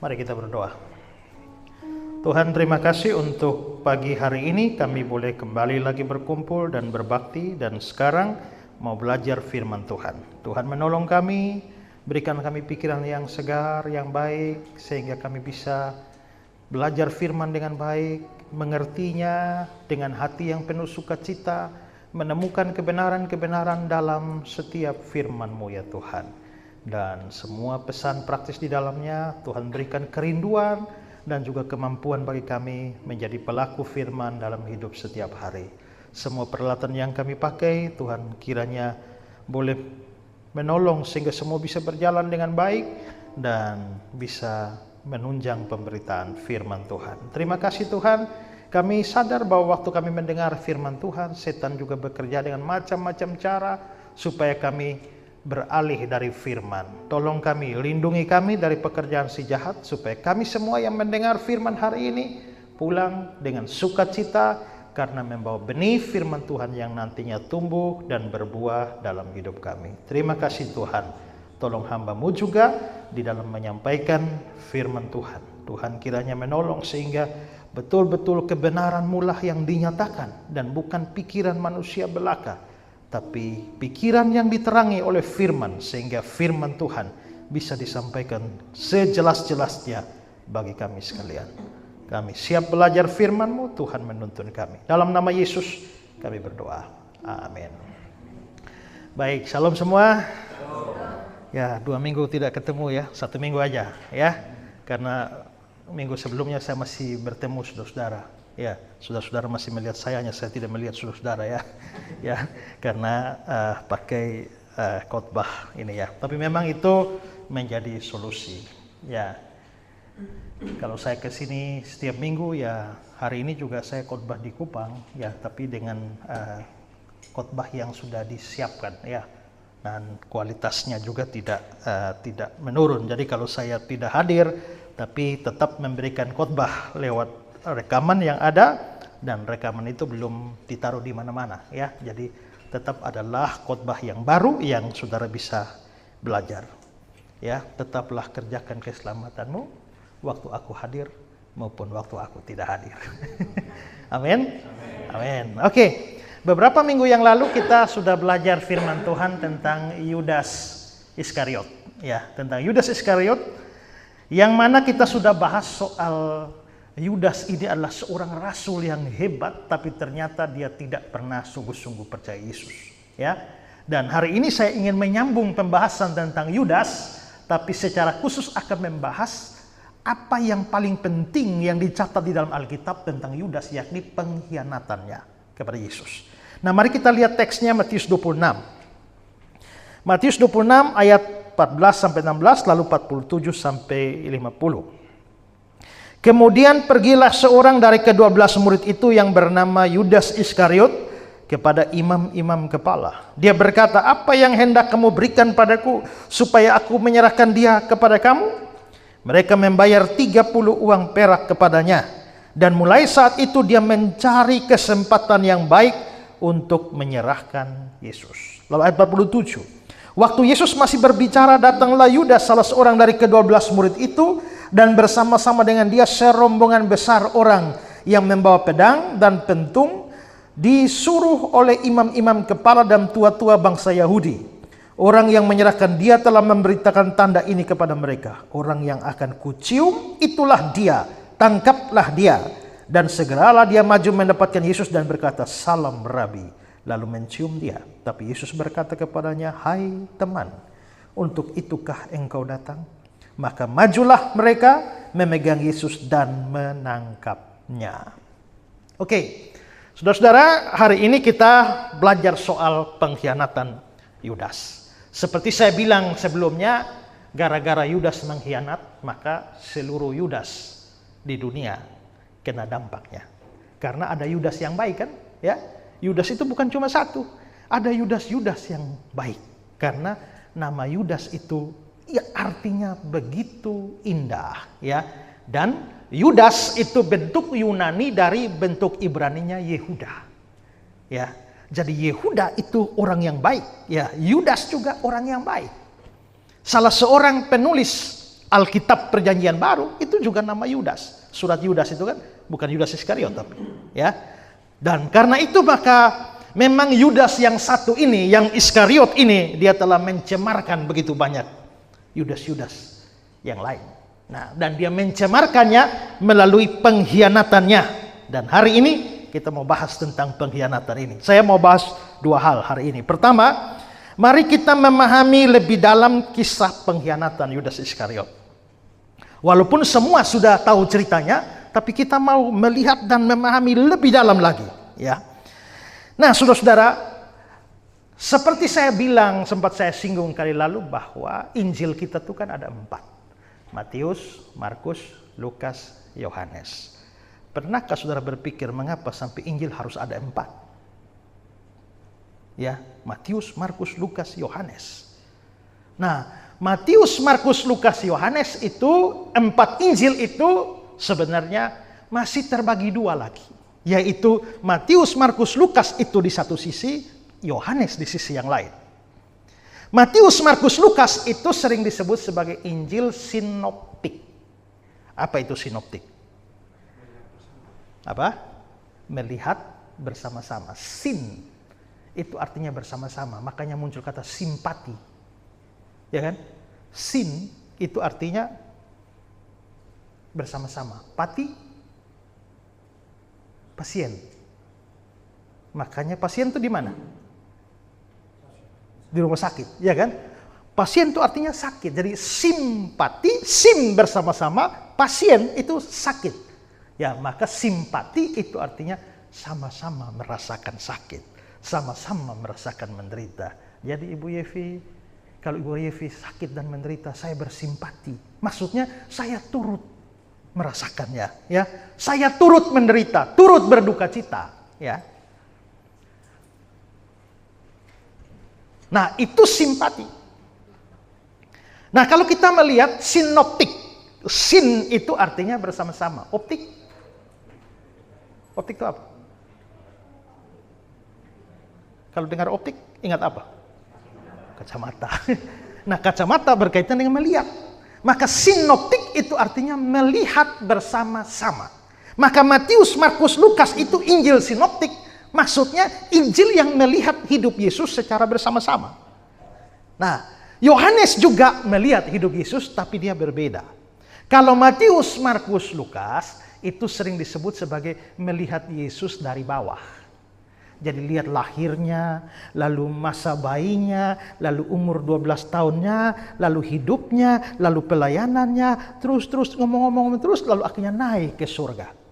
Mari kita berdoa. Tuhan, terima kasih untuk pagi hari ini kami boleh kembali lagi berkumpul dan berbakti, dan sekarang mau belajar firman Tuhan. Tuhan menolong kami, berikan kami pikiran yang segar, yang baik, sehingga kami bisa belajar firman dengan baik, mengertinya dengan hati yang penuh sukacita, menemukan kebenaran-kebenaran dalam setiap firman-Mu ya Tuhan. Dan semua pesan praktis di dalamnya, Tuhan berikan kerinduan dan juga kemampuan bagi kami menjadi pelaku firman dalam hidup setiap hari. Semua peralatan yang kami pakai, Tuhan kiranya boleh menolong sehingga semua bisa berjalan dengan baik dan bisa menunjang pemberitaan firman Tuhan. Terima kasih Tuhan, kami sadar bahwa waktu kami mendengar firman Tuhan, setan juga bekerja dengan macam-macam cara supaya kami beralih dari firman. Tolong kami, lindungi kami dari pekerjaan si jahat, supaya kami semua yang mendengar firman hari ini pulang dengan sukacita karena membawa benih firman Tuhan yang nantinya tumbuh dan berbuah dalam hidup kami. Terima kasih Tuhan. Tolong hamba-Mu juga di dalam menyampaikan firman Tuhan. Tuhan kiranya menolong sehingga betul-betul kebenaran-Mu lah yang dinyatakan dan bukan pikiran manusia belaka, tapi pikiran yang diterangi oleh firman, sehingga firman Tuhan bisa disampaikan sejelas-jelasnya bagi kami sekalian. Kami siap belajar firman-Mu, Tuhan menuntun kami. Dalam nama Yesus kami berdoa. Amin. Baik, shalom semua. Ya, 2 minggu tidak ketemu ya, 1 minggu aja ya. Karena minggu sebelumnya saya masih bertemu saudara-saudara. Ya, saudara-saudara masih melihat saya, hanya saya tidak melihat saudara-saudara ya. Ya, karena pakai khotbah ini ya. Tapi memang itu menjadi solusi. Ya, kalau saya ke sini setiap minggu ya, hari ini juga saya khotbah di Kupang ya, tapi dengan khotbah yang sudah disiapkan ya. Dan kualitasnya juga tidak menurun. Jadi kalau saya tidak hadir, tapi tetap memberikan khotbah lewat rekaman yang ada, dan rekaman itu belum ditaruh di mana-mana ya. Jadi tetap adalah khotbah yang baru yang saudara bisa belajar. Ya, tetaplah kerjakan keselamatanmu waktu aku hadir maupun waktu aku tidak hadir. Amin. Amin. Oke. Beberapa minggu yang lalu kita sudah belajar firman Tuhan tentang Yudas Iskariot ya, tentang Yudas Iskariot, yang mana kita sudah bahas soal Yudas ini adalah seorang rasul yang hebat, tapi ternyata dia tidak pernah sungguh-sungguh percaya Yesus. Ya, dan hari ini saya ingin menyambung pembahasan tentang Yudas, tapi secara khusus akan membahas apa yang paling penting yang dicatat di dalam Alkitab tentang Yudas, yakni pengkhianatannya kepada Yesus. Nah, mari kita lihat teksnya, Matius 26. Matius 26 ayat 14-16, lalu 47-50. Kemudian pergilah seorang dari ke-12 murid itu yang bernama Yudas Iskariot kepada imam-imam kepala. Dia berkata, "Apa yang hendak kamu berikan padaku supaya aku menyerahkan dia kepada kamu?" Mereka membayar 30 uang perak kepadanya. Dan mulai saat itu dia mencari kesempatan yang baik untuk menyerahkan Yesus. Lalu ayat 47. Waktu Yesus masih berbicara, datanglah Yudas, salah seorang dari ke-12 murid itu, dan bersama-sama dengan dia serombongan besar orang yang membawa pedang dan pentung, disuruh oleh imam-imam kepala dan tua-tua bangsa Yahudi. Orang yang menyerahkan dia telah memberitakan tanda ini kepada mereka. Orang yang akan kucium, itulah dia, tangkaplah dia. Dan segeralah dia maju mendapatkan Yesus dan berkata, "Salam Rabi," lalu mencium dia. Tapi Yesus berkata kepadanya, "Hai teman, untuk itukah engkau datang?" Maka majulah mereka memegang Yesus dan menangkapnya. Oke, saudara-saudara, hari ini kita belajar soal pengkhianatan Yudas. Seperti saya bilang sebelumnya, gara-gara Yudas mengkhianat, maka seluruh Yudas di dunia kena dampaknya. Karena ada Yudas yang baik kan? Ya, Yudas itu bukan cuma satu, ada Yudas-Yudas yang baik. Karena nama Yudas itu ya artinya begitu indah ya. Dan Yudas itu bentuk Yunani dari bentuk Ibraninya Yehuda. Ya. Jadi Yehuda itu orang yang baik, ya. Yudas juga orang yang baik. Salah seorang penulis Alkitab Perjanjian Baru itu juga nama Yudas. Surat Yudas itu kan bukan Yudas Iskariot tapi ya. Dan karena itu maka memang Yudas yang satu ini, yang Iskariot ini, dia telah mencemarkan begitu banyak Yudas-Yudas yang lain. Nah, dan dia mencemarkannya melalui pengkhianatannya. Dan hari ini kita mau bahas tentang pengkhianatan ini. Saya mau bahas dua hal hari ini. Pertama, mari kita memahami lebih dalam kisah pengkhianatan Yudas Iskariot. Walaupun semua sudah tahu ceritanya, tapi kita mau melihat dan memahami lebih dalam lagi, ya. Nah, saudara-saudara, seperti saya bilang, sempat saya singgung kali lalu bahwa Injil kita tuh kan ada 4. Matius, Markus, Lukas, Yohanes. Pernahkah saudara berpikir mengapa sampai Injil harus ada 4? Ya, Matius, Markus, Lukas, Yohanes. Nah, Matius, Markus, Lukas, Yohanes itu 4 Injil itu sebenarnya masih terbagi 2 lagi. Yaitu Matius, Markus, Lukas itu di satu sisi, Yohanes di sisi yang lain. Matius, Markus, Lukas itu sering disebut sebagai Injil sinoptik. Apa itu sinoptik? Apa? Melihat bersama-sama. Sin itu artinya bersama-sama. Makanya muncul kata simpati. Ya kan? Sin itu artinya bersama-sama. Pati, pasien. Makanya pasien itu di mana? Di rumah sakit, ya kan? Pasien itu artinya sakit. Jadi simpati, sim bersama-sama, pasien itu sakit. Ya, maka simpati itu artinya sama-sama merasakan sakit, sama-sama merasakan menderita. Jadi Ibu Yevi, kalau Ibu Yevi sakit dan menderita, saya bersimpati. Maksudnya saya turut merasakannya, ya. Saya turut menderita, turut berduka cita, ya. Nah, itu simpati. Nah, kalau kita melihat sinoptik, sin itu artinya bersama-sama. Optik itu apa? Kalau dengar optik, ingat apa? Kacamata. Nah, kacamata berkaitan dengan melihat. Maka sinoptik itu artinya melihat bersama-sama. Maka Matius, Markus, Lukas itu Injil sinoptik. Maksudnya Injil yang melihat hidup Yesus secara bersama-sama. Nah, Yohanes juga melihat hidup Yesus tapi dia berbeda. Kalau Matius, Markus, Lukas itu sering disebut sebagai melihat Yesus dari bawah. Jadi lihat lahirnya, lalu masa bayinya, lalu umur 12 tahunnya, lalu hidupnya, lalu pelayanannya, terus ngomong-ngomong terus, lalu akhirnya naik ke surga.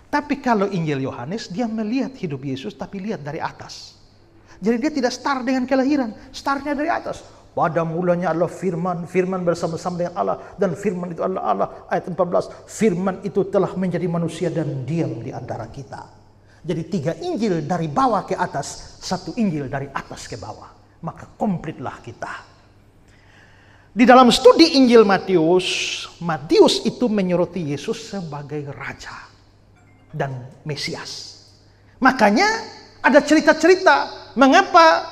Tapi kalau Injil Yohanes, dia melihat hidup Yesus tapi lihat dari atas. Jadi dia tidak start dengan kelahiran, startnya dari atas. Pada mulanya adalah firman, firman bersama-sama dengan Allah, dan firman itu adalah Allah. Ayat 14, firman itu telah menjadi manusia dan diam di antara kita. Jadi 3 Injil dari bawah ke atas, 1 Injil dari atas ke bawah. Maka komplitlah kita. Di dalam studi Injil Matius itu menyoroti Yesus sebagai Raja dan Mesias. Makanya ada cerita-cerita mengapa,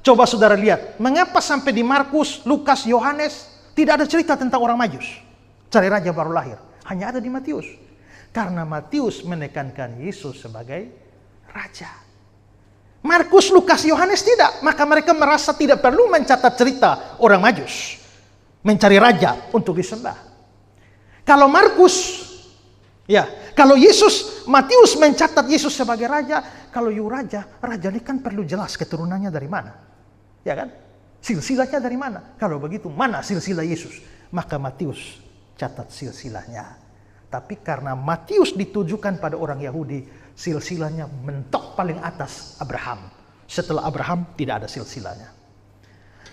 coba saudara lihat, mengapa sampai di Markus, Lukas, Yohanes tidak ada cerita tentang orang Majus cari raja baru lahir. Hanya ada di Matius. Karena Matius menekankan Yesus sebagai Raja. Markus, Lukas, Yohanes tidak. Maka mereka merasa tidak perlu mencatat cerita orang Majus mencari raja untuk disembah. Kalau Markus, ya, kalau Matius mencatat Yesus sebagai Raja. Kalau raja ini kan perlu jelas keturunannya dari mana. Ya kan? Silsilahnya dari mana? Kalau begitu, mana silsilah Yesus? Maka Matius catat silsilahnya. Tapi karena Matius ditujukan pada orang Yahudi, silsilahnya mentok paling atas Abraham. Setelah Abraham tidak ada silsilahnya.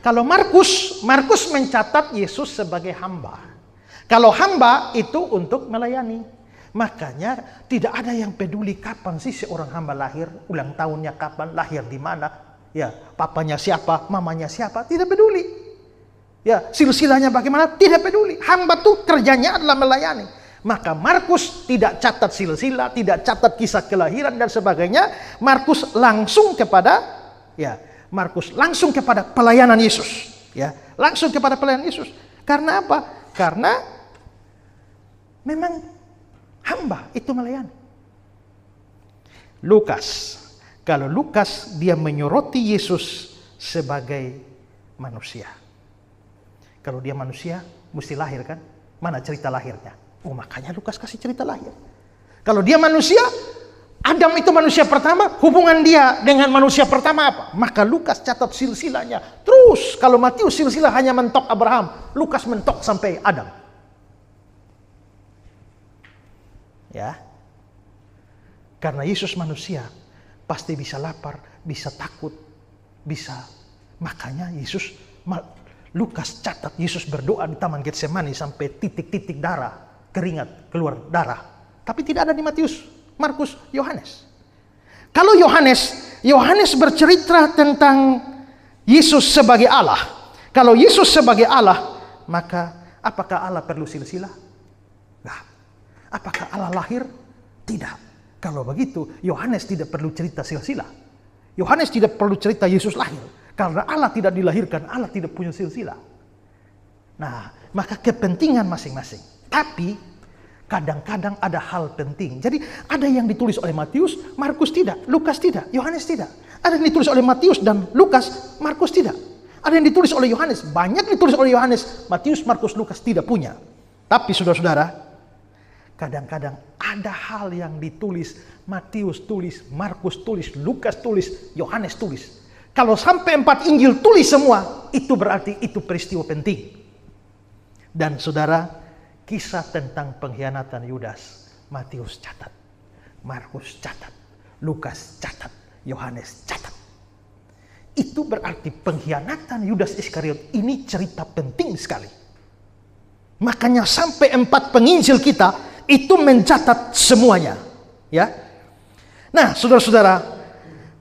Kalau Markus mencatat Yesus sebagai hamba. Kalau hamba itu untuk melayani. Makanya tidak ada yang peduli kapan sih seorang hamba lahir, ulang tahunnya kapan, lahir di mana, ya, papanya siapa, mamanya siapa, tidak peduli. Ya, silsilahnya bagaimana, tidak peduli. Hamba tuh kerjanya adalah melayani. Maka Markus tidak catat silsilah, tidak catat kisah kelahiran dan sebagainya. Markus langsung kepada pelayanan Yesus, ya, langsung kepada pelayanan Yesus. Karena apa? Karena memang hamba itu melayani. Lukas, kalau Lukas dia menyoroti Yesus sebagai manusia. Kalau dia manusia, mesti lahir kan? Mana cerita lahirnya? Oh, makanya Lukas kasih cerita lahir. Kalau dia manusia, Adam itu manusia pertama, hubungan dia dengan manusia pertama apa? Maka Lukas catat silsilahnya. Terus, kalau Matius silsilah hanya mentok Abraham, Lukas mentok sampai Adam. Ya. Karena Yesus manusia, pasti bisa lapar, bisa takut, bisa. Makanya Lukas catat Yesus berdoa di Taman Getsemani sampai titik-titik darah, keringat, keluar darah. Tapi tidak ada di Matius, Markus, Yohanes. Kalau Yohanes bercerita tentang Yesus sebagai Allah. Kalau Yesus sebagai Allah, maka apakah Allah perlu silsilah? Nah, apakah Allah lahir? Tidak. Kalau begitu, Yohanes tidak perlu cerita silsilah. Yohanes tidak perlu cerita Yesus lahir. Karena Allah tidak dilahirkan, Allah tidak punya silsilah. Nah, maka kepentingan masing-masing. Tapi, kadang-kadang ada hal penting. Jadi, ada yang ditulis oleh Matius, Markus tidak, Lukas tidak, Yohanes tidak. Ada yang ditulis oleh Matius dan Lukas, Markus tidak. Ada yang ditulis oleh Yohanes, banyak ditulis oleh Yohanes, Matius, Markus, Lukas tidak punya. Tapi, saudara-saudara, kadang-kadang ada hal yang ditulis, Matius tulis, Markus tulis, Lukas tulis, Yohanes tulis. Kalau sampai 4 Injil tulis semua, itu berarti itu peristiwa penting. Dan saudara, kisah tentang pengkhianatan Yudas, Matius catat, Markus catat, Lukas catat, Yohanes catat. Itu berarti pengkhianatan Yudas Iskariot ini cerita penting sekali. Makanya sampai 4 penginjil kita itu mencatat semuanya, ya. Nah, saudara-saudara,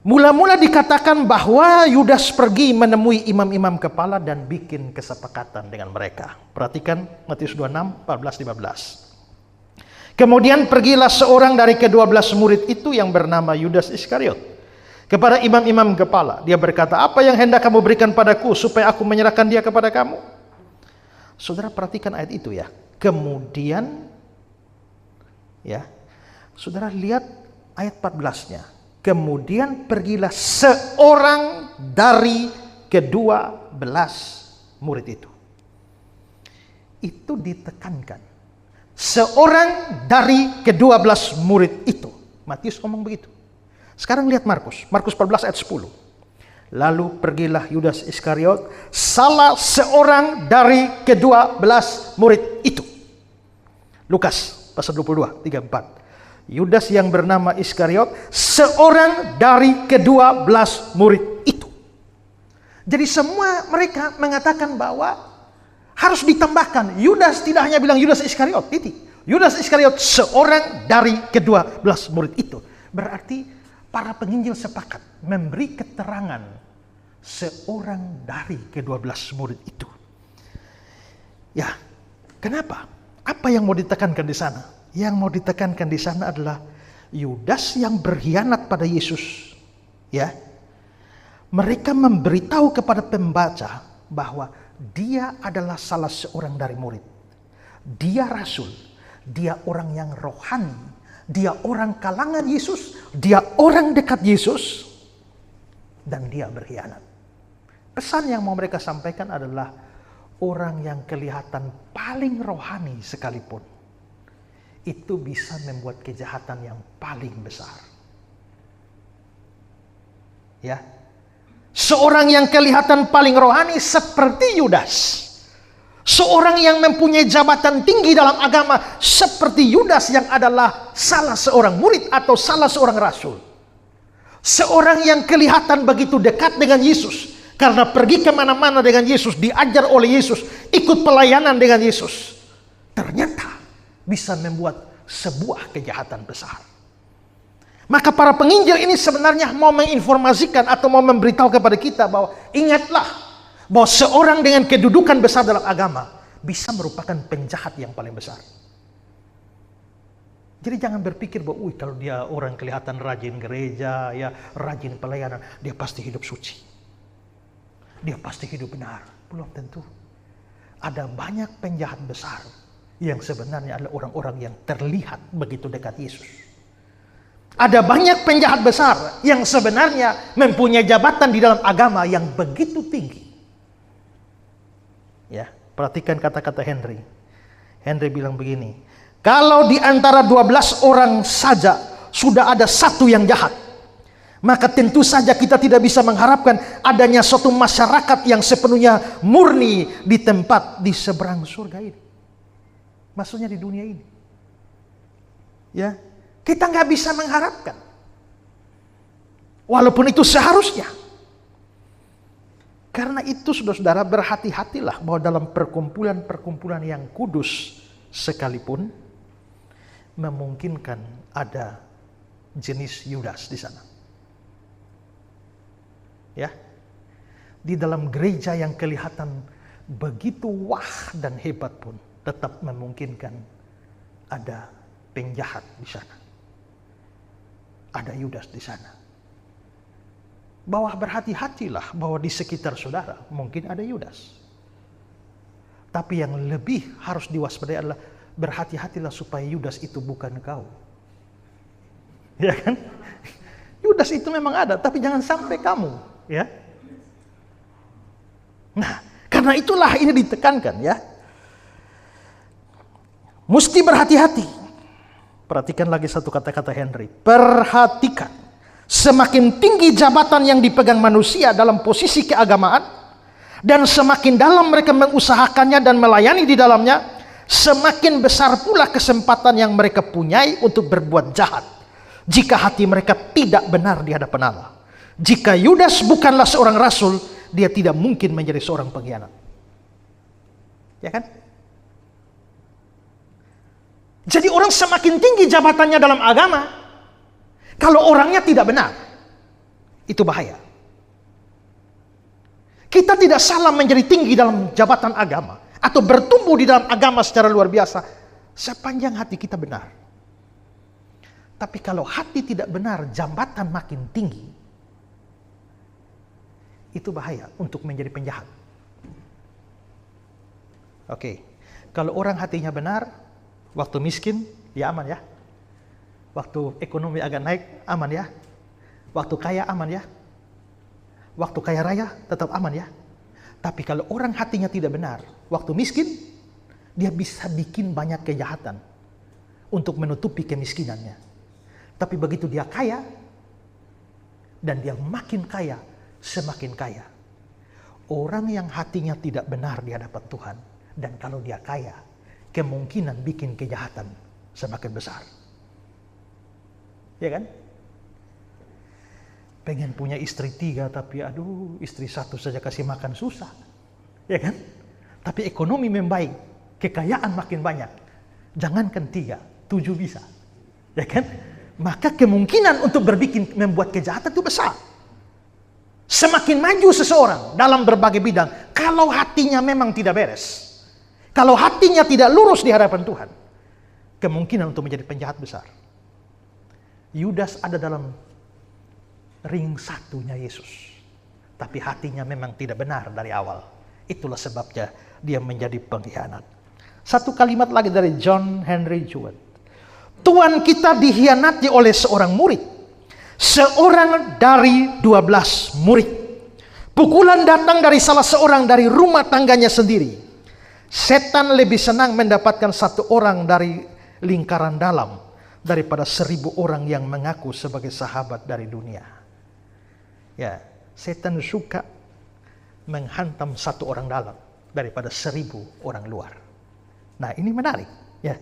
mula-mula dikatakan bahwa Yudas pergi menemui imam-imam kepala dan bikin kesepakatan dengan mereka. Perhatikan Matius 26, 14, 15. Kemudian pergilah seorang dari ke-12 murid itu yang bernama Yudas Iskariot kepada imam-imam kepala. Dia berkata, "Apa yang hendak kamu berikan padaku supaya aku menyerahkan dia kepada kamu?" Saudara perhatikan ayat itu ya. Kemudian ya, saudara lihat ayat 14-nya. Kemudian pergilah seorang dari ke-12 murid itu. Itu ditekankan. Seorang dari ke-12 murid itu. Matius ngomong begitu. Sekarang lihat Markus 14 ayat 10. Lalu pergilah Yudas Iskariot, salah seorang dari ke-12 murid itu. Lukas pasal 22, 34. Yudas yang bernama Iskariot, seorang dari ke-12 murid itu. Jadi semua mereka mengatakan bahwa harus ditambahkan. Yudas tidak hanya bilang Yudas Iskariot, titik. Yudas Iskariot seorang dari ke-12 murid itu. Berarti para penginjil sepakat memberi keterangan seorang dari ke-12 murid itu. Ya, kenapa? Apa yang mau ditekankan di sana? Yang mau ditekankan di sana adalah Yudas yang berkhianat pada Yesus. Ya, mereka memberitahu kepada pembaca bahwa dia adalah salah seorang dari murid. Dia rasul, dia orang yang rohani, dia orang kalangan Yesus, dia orang dekat Yesus, dan dia berkhianat. Pesan yang mau mereka sampaikan adalah orang yang kelihatan paling rohani sekalipun, itu bisa membuat kejahatan yang paling besar. Ya, seorang yang kelihatan paling rohani seperti Yudas, seorang yang mempunyai jabatan tinggi dalam agama seperti Yudas yang adalah salah seorang murid atau salah seorang rasul, seorang yang kelihatan begitu dekat dengan Yesus karena pergi kemana-mana dengan Yesus, diajar oleh Yesus, ikut pelayanan dengan Yesus, ternyata bisa membuat sebuah kejahatan besar. Maka para penginjil ini sebenarnya mau menginformasikan atau mau memberitahu kepada kita bahwa ingatlah bahwa seorang dengan kedudukan besar dalam agama bisa merupakan penjahat yang paling besar. Jadi jangan berpikir bahwa kalau dia orang kelihatan rajin gereja, ya rajin pelayanan, dia pasti hidup suci, dia pasti hidup benar. Belum tentu. ada banyak penjahat besar yang sebenarnya adalah orang-orang yang terlihat begitu dekat Yesus. Ada banyak penjahat besar yang sebenarnya mempunyai jabatan di dalam agama yang begitu tinggi. Ya, perhatikan kata-kata Henry. Henry bilang begini, kalau di antara 12 orang saja sudah ada satu yang jahat, maka tentu saja kita tidak bisa mengharapkan adanya suatu masyarakat yang sepenuhnya murni di tempat di seberang surga ini. Maksudnya di dunia ini. Ya, kita nggak bisa mengharapkan. Walaupun itu seharusnya. Karena itu saudara-saudara, berhati-hatilah bahwa dalam perkumpulan-perkumpulan yang kudus sekalipun memungkinkan ada jenis Yudas di sana. Ya, di dalam gereja yang kelihatan begitu wah dan hebat pun tetap memungkinkan ada penjahat di sana, ada Yudas di sana. Bahwa berhati-hatilah bahwa di sekitar saudara mungkin ada Yudas. Tapi yang lebih harus diwaspadai adalah berhati-hatilah supaya Yudas itu bukan kau. Ya kan? Yudas itu memang ada, tapi jangan sampai kamu. Ya. Nah, karena itulah ini ditekankan ya. Mesti berhati-hati. Perhatikan lagi satu kata-kata Henry. Perhatikan. Semakin tinggi jabatan yang dipegang manusia dalam posisi keagamaan, dan semakin dalam mereka mengusahakannya dan melayani di dalamnya, semakin besar pula kesempatan yang mereka punyai untuk berbuat jahat, jika hati mereka tidak benar di hadapan Allah. Jika Yudas bukanlah seorang rasul, dia tidak mungkin menjadi seorang pengkhianat. Ya kan? Jadi orang semakin tinggi jabatannya dalam agama, kalau orangnya tidak benar, itu bahaya. Kita tidak salah menjadi tinggi dalam jabatan agama atau bertumbuh di dalam agama secara luar biasa sepanjang hati kita benar. Tapi kalau hati tidak benar, jabatan makin tinggi, itu bahaya untuk menjadi penjahat. Oke, kalau orang hatinya benar, waktu miskin dia aman ya. Waktu ekonomi agak naik aman ya. Waktu kaya aman ya. Waktu kaya raya tetap aman ya. Tapi kalau orang hatinya tidak benar, waktu miskin dia bisa bikin banyak kejahatan untuk menutupi kemiskinannya. Tapi begitu dia kaya, dan dia makin kaya, semakin kaya. Orang yang hatinya tidak benar di hadapan Tuhan, dan kalau dia kaya, kemungkinan bikin kejahatan semakin besar. Ya kan? Pengen punya istri 3, tapi aduh, istri 1 saja kasih makan susah. Ya kan? Tapi ekonomi membaik, kekayaan makin banyak. Jangankan 3, 7 bisa. Ya kan? Maka kemungkinan untuk membuat kejahatan itu besar. Semakin maju seseorang dalam berbagai bidang, kalau hatinya memang tidak beres, kalau hatinya tidak lurus di hadapan Tuhan, kemungkinan untuk menjadi penjahat besar. Yudas ada dalam ring satunya Yesus, tapi hatinya memang tidak benar dari awal. Itulah sebabnya dia menjadi pengkhianat. Satu kalimat lagi dari John Henry Jewett. Tuhan kita dikhianati oleh seorang murid, seorang dari 12 murid. Pukulan datang dari salah seorang dari rumah tangganya sendiri. Setan lebih senang mendapatkan satu orang dari lingkaran dalam daripada 1000 orang yang mengaku sebagai sahabat dari dunia. Ya, setan suka menghantam satu orang dalam daripada 1000 orang luar. Nah, ini menarik. Ya,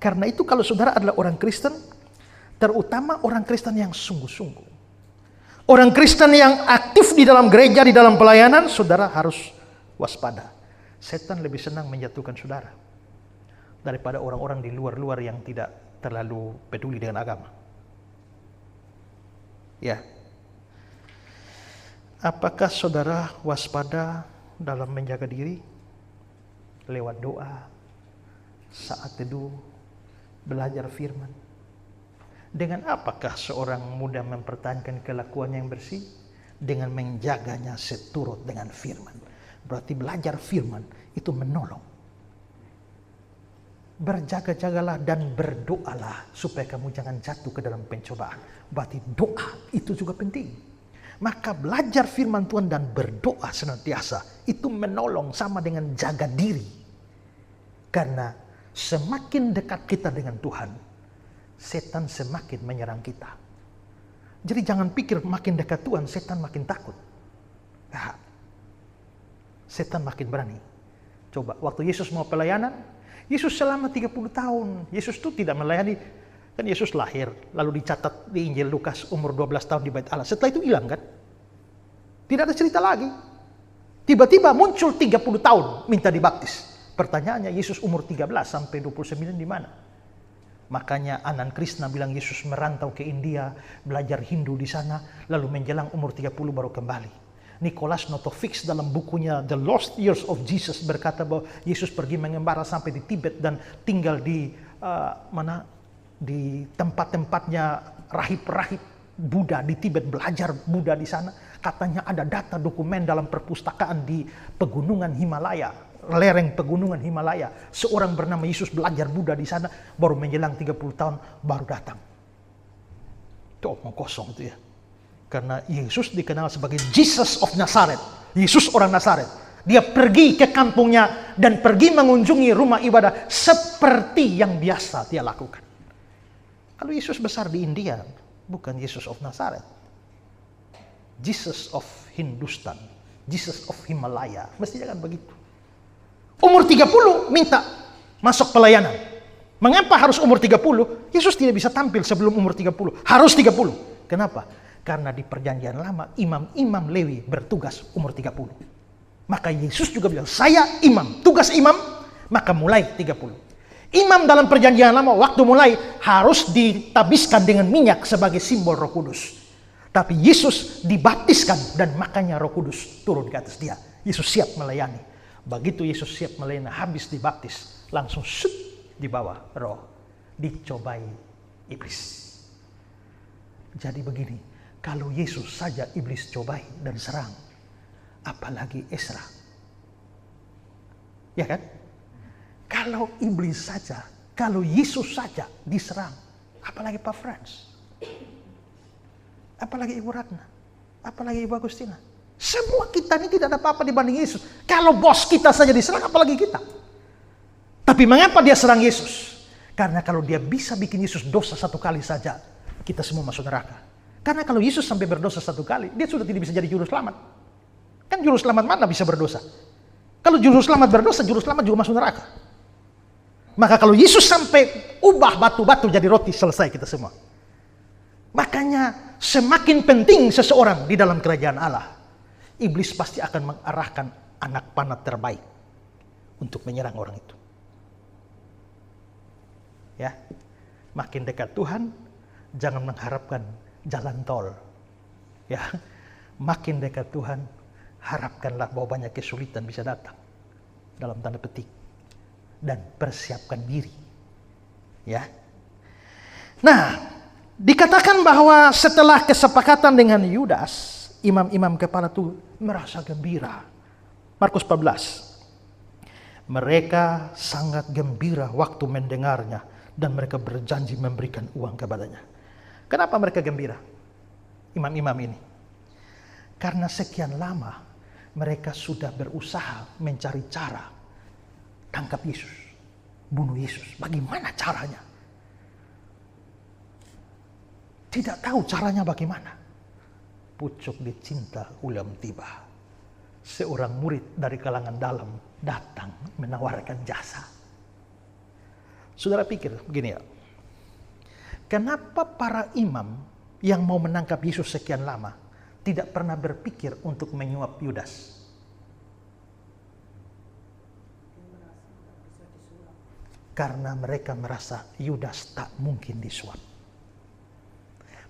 karena itu kalau saudara adalah orang Kristen, terutama orang Kristen yang sungguh-sungguh, orang Kristen yang aktif di dalam gereja, di dalam pelayanan, saudara harus waspada. Setan lebih senang menjatuhkan saudara daripada orang-orang di luar-luar yang tidak terlalu peduli dengan agama. Ya. Apakah saudara waspada dalam menjaga diri? Lewat doa, saat teduh, belajar firman. Dengan apakah seorang mudah mempertahankan kelakuan yang bersih? Dengan menjaganya seturut dengan firman. Berarti belajar firman itu menolong. Berjaga-jagalah dan berdoalah supaya kamu jangan jatuh ke dalam pencobaan. Berarti doa itu juga penting. Maka belajar firman Tuhan dan berdoa senantiasa itu menolong sama dengan jaga diri. Karena semakin dekat kita dengan Tuhan, setan semakin menyerang kita. Jadi jangan pikir makin dekat Tuhan, setan makin takut. Nah, setan makin berani. Coba, waktu Yesus mau pelayanan, Yesus selama 30 tahun, Yesus itu tidak melayani. Kan Yesus lahir, lalu dicatat di Injil Lukas umur 12 tahun di Bait Allah. Setelah itu hilang kan? Tidak ada cerita lagi. Tiba-tiba muncul 30 tahun minta dibaptis. Pertanyaannya, Yesus umur 13 sampai 29 di mana? Makanya Anand Krishna bilang Yesus merantau ke India, belajar Hindu di sana, lalu menjelang umur 30 baru kembali. Nicholas Notovix dalam bukunya The Lost Years of Jesus berkata bahwa Yesus pergi mengembara sampai di Tibet dan tinggal di di tempat-tempatnya rahib-rahib Buddha di Tibet, belajar Buddha di sana. Katanya ada data dokumen dalam perpustakaan di pegunungan Himalaya, lereng pegunungan Himalaya. Seorang bernama Yesus belajar Buddha di sana, baru menjelang 30 tahun baru datang. Itu omong kosong itu ya. Karena Yesus dikenal sebagai Jesus of Nazareth. Yesus orang Nazaret. Dia pergi ke kampungnya dan pergi mengunjungi rumah ibadah seperti yang biasa dia lakukan. Kalau Yesus besar di India, bukan Yesus of Nazareth. Jesus of Hindustan. Jesus of Himalaya. Mestinya kan begitu. Umur 30 minta masuk pelayanan. Mengapa harus umur 30? Yesus tidak bisa tampil sebelum umur 30. Harus 30. Kenapa? Karena di perjanjian lama, imam-imam Lewi bertugas umur 30. Maka Yesus juga bilang, saya imam, tugas imam, maka mulai 30. Imam dalam perjanjian lama, waktu mulai harus ditabiskan dengan minyak sebagai simbol Roh Kudus. Tapi Yesus dibaptiskan dan makanya Roh Kudus turun ke atas dia. Yesus siap melayani. Begitu Yesus siap melayani, habis dibaptis, langsung dibawa roh, dicobai iblis. Jadi begini, kalau Yesus saja iblis cobai dan serang, apalagi Esra. Ya kan? Kalau iblis saja, kalau Yesus saja diserang, apalagi Pak Frans, apalagi Ibu Ratna, apalagi Ibu Agustina. Semua kita ini tidak ada apa-apa dibanding Yesus. Kalau bos kita saja diserang, apalagi kita. Tapi mengapa dia serang Yesus? Karena kalau dia bisa bikin Yesus dosa satu kali saja, kita semua masuk neraka. Karena kalau Yesus sampai berdosa satu kali, dia sudah tidak bisa jadi juru selamat. Kan juru selamat mana bisa berdosa? Kalau juru selamat berdosa, juru selamat juga masuk neraka. Maka kalau Yesus sampai ubah batu-batu jadi roti, selesai kita semua. Makanya semakin penting seseorang di dalam kerajaan Allah, iblis pasti akan mengarahkan anak panah terbaik untuk menyerang orang itu. Ya, makin dekat Tuhan, jangan mengharapkan jalan tol. Ya, makin dekat Tuhan, harapkanlah bahwa banyak kesulitan bisa datang dalam tanda petik dan persiapkan diri. Ya. Nah, dikatakan bahwa setelah kesepakatan dengan Yudas, imam-imam kepala itu merasa gembira. Markus 14. Mereka sangat gembira waktu mendengarnya dan mereka berjanji memberikan uang kepadanya. Kenapa mereka gembira? Imam-imam ini. Karena sekian lama mereka sudah berusaha mencari cara tangkap Yesus, bunuh Yesus. Bagaimana caranya? Tidak tahu caranya bagaimana. Pucuk dicinta ulam tiba. Seorang murid dari kalangan dalam datang menawarkan jasa. Saudara pikir begini ya. Kenapa para imam yang mau menangkap Yesus sekian lama tidak pernah berpikir untuk menyuap Yudas? Karena mereka merasa Yudas tak mungkin disuap.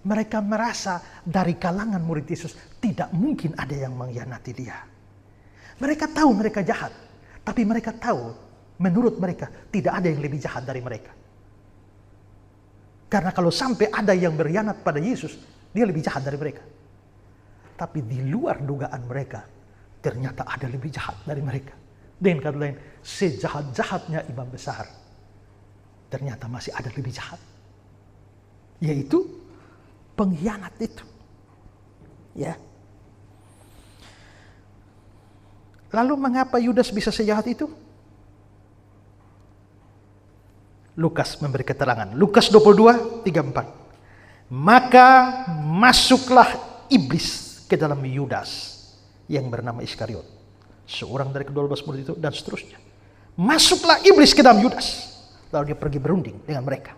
Mereka merasa dari kalangan murid Yesus tidak mungkin ada yang mengkhianati dia. Mereka tahu mereka jahat, tapi mereka tahu menurut mereka tidak ada yang lebih jahat dari mereka. Karena kalau sampai ada yang berkhianat pada Yesus, dia lebih jahat dari mereka. Tapi di luar dugaan mereka, ternyata ada lebih jahat dari mereka. Dengan kata lain, sejahat-jahatnya imam besar, ternyata masih ada lebih jahat, yaitu pengkhianat itu. Ya. Lalu mengapa Yudas bisa sejahat itu? Lukas memberi keterangan. Lukas 22:34. Maka masuklah iblis ke dalam Yudas yang bernama Iskariot, seorang dari ke-12 murid itu, dan seterusnya. Masuklah iblis ke dalam Yudas. Lalu dia pergi berunding dengan mereka.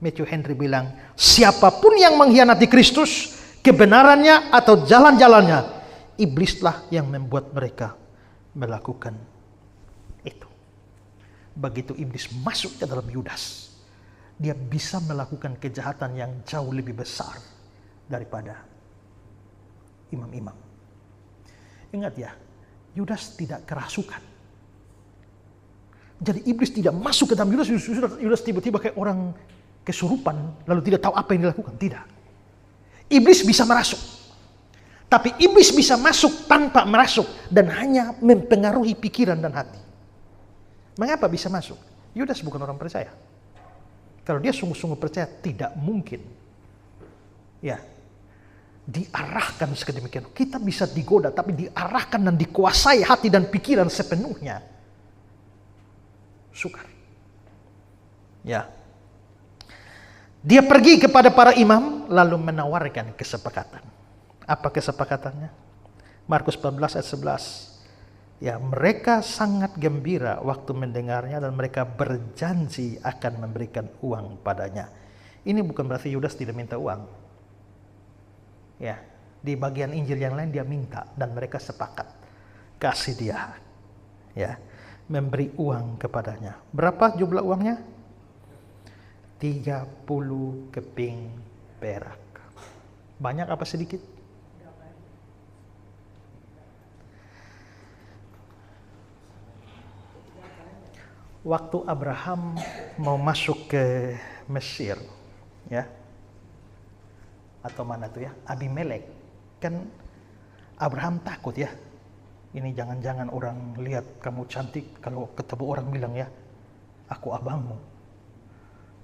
Matthew Henry bilang, siapapun yang mengkhianati Kristus, kebenarannya atau jalan-jalannya, iblislah yang membuat mereka melakukan itu. Begitu iblis masuk ke dalam Yudas, dia bisa melakukan kejahatan yang jauh lebih besar daripada imam-imam. Ingat ya, Yudas tidak kerasukan. Jadi iblis tidak masuk ke dalam Yudas. Yudas tiba-tiba kayak orang kesurupan lalu tidak tahu apa yang dilakukan. Tidak. Iblis bisa merasuk. Tapi iblis bisa masuk tanpa merasuk dan hanya mempengaruhi pikiran dan hati. Mengapa bisa masuk? Yudas bukan orang percaya. Kalau dia sungguh-sungguh percaya, tidak mungkin ya diarahkan sedemikian. Kita bisa digoda, tapi diarahkan dan dikuasai hati dan pikiran sepenuhnya. Sukar. Ya. Dia pergi kepada para imam lalu menawarkan kesepakatan. Apa kesepakatannya? Markus 14 ayat 11. Ya, mereka sangat gembira waktu mendengarnya dan mereka berjanji akan memberikan uang padanya. Ini bukan berarti Yudas tidak minta uang. Ya, di bagian Injil yang lain dia minta dan mereka sepakat kasih dia. Ya, memberi uang kepadanya. Berapa jumlah uangnya? 30 keping perak. Banyak apa sedikit? Waktu Abraham mau masuk ke Mesir, ya, atau mana tuh ya, Abimelek, kan Abraham takut ya. Ini jangan-jangan orang lihat kamu cantik, kalau ketemu orang bilang ya, aku abangmu.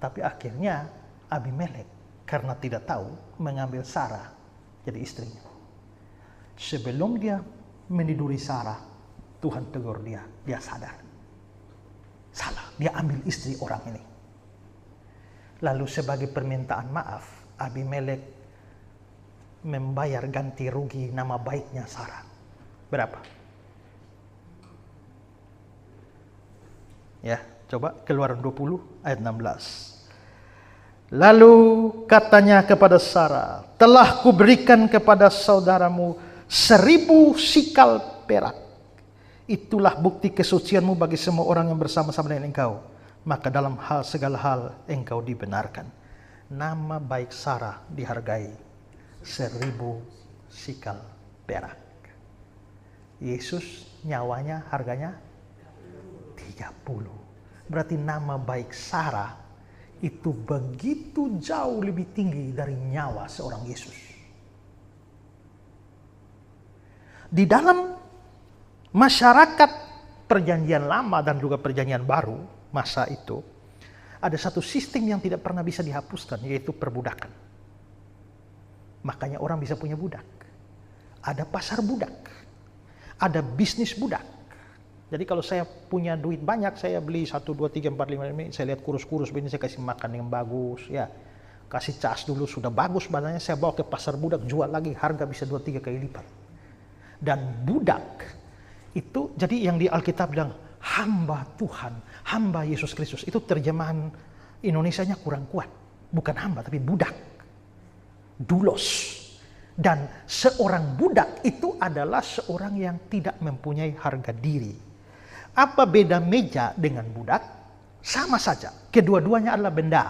Tapi akhirnya Abimelek karena tidak tahu mengambil Sarah jadi istrinya. Sebelum dia meniduri Sarah, Tuhan tegur dia, dia sadar. Salah, dia ambil istri orang ini. Lalu sebagai permintaan maaf, Abimelek membayar ganti rugi nama baiknya Sarah. Berapa? Ya, coba Keluaran 20 ayat 16. Lalu katanya kepada Sarah, telah kuberikan kepada saudaramu 1000 sikal perak. Itulah bukti kesucianmu bagi semua orang yang bersama-sama dengan engkau. Maka dalam segala hal engkau dibenarkan. Nama baik Sarah dihargai 1000 sikal perak. Yesus nyawanya harganya 30. Berarti nama baik Sarah itu begitu jauh lebih tinggi dari nyawa seorang Yesus. Di dalam masyarakat perjanjian lama dan juga perjanjian baru masa itu, ada satu sistem yang tidak pernah bisa dihapuskan, yaitu perbudakan. Makanya orang bisa punya budak. Ada pasar budak. Ada bisnis budak. Jadi kalau saya punya duit banyak, saya beli 1, 2, 3, 4, 5 ini, saya lihat kurus-kurus begini, saya kasih makan yang bagus, ya. Kasih cas dulu, sudah bagus badannya, saya bawa ke pasar budak, jual lagi, harga bisa 2-3 kali lipat. Dan budak itu, jadi yang di Alkitab bilang, hamba Tuhan, hamba Yesus Kristus, itu terjemahan Indonesianya kurang kuat. Bukan hamba, tapi budak. Dulos. Dan seorang budak itu adalah seorang yang tidak mempunyai harga diri. Apa beda meja dengan budak? Sama saja. Kedua-duanya adalah benda.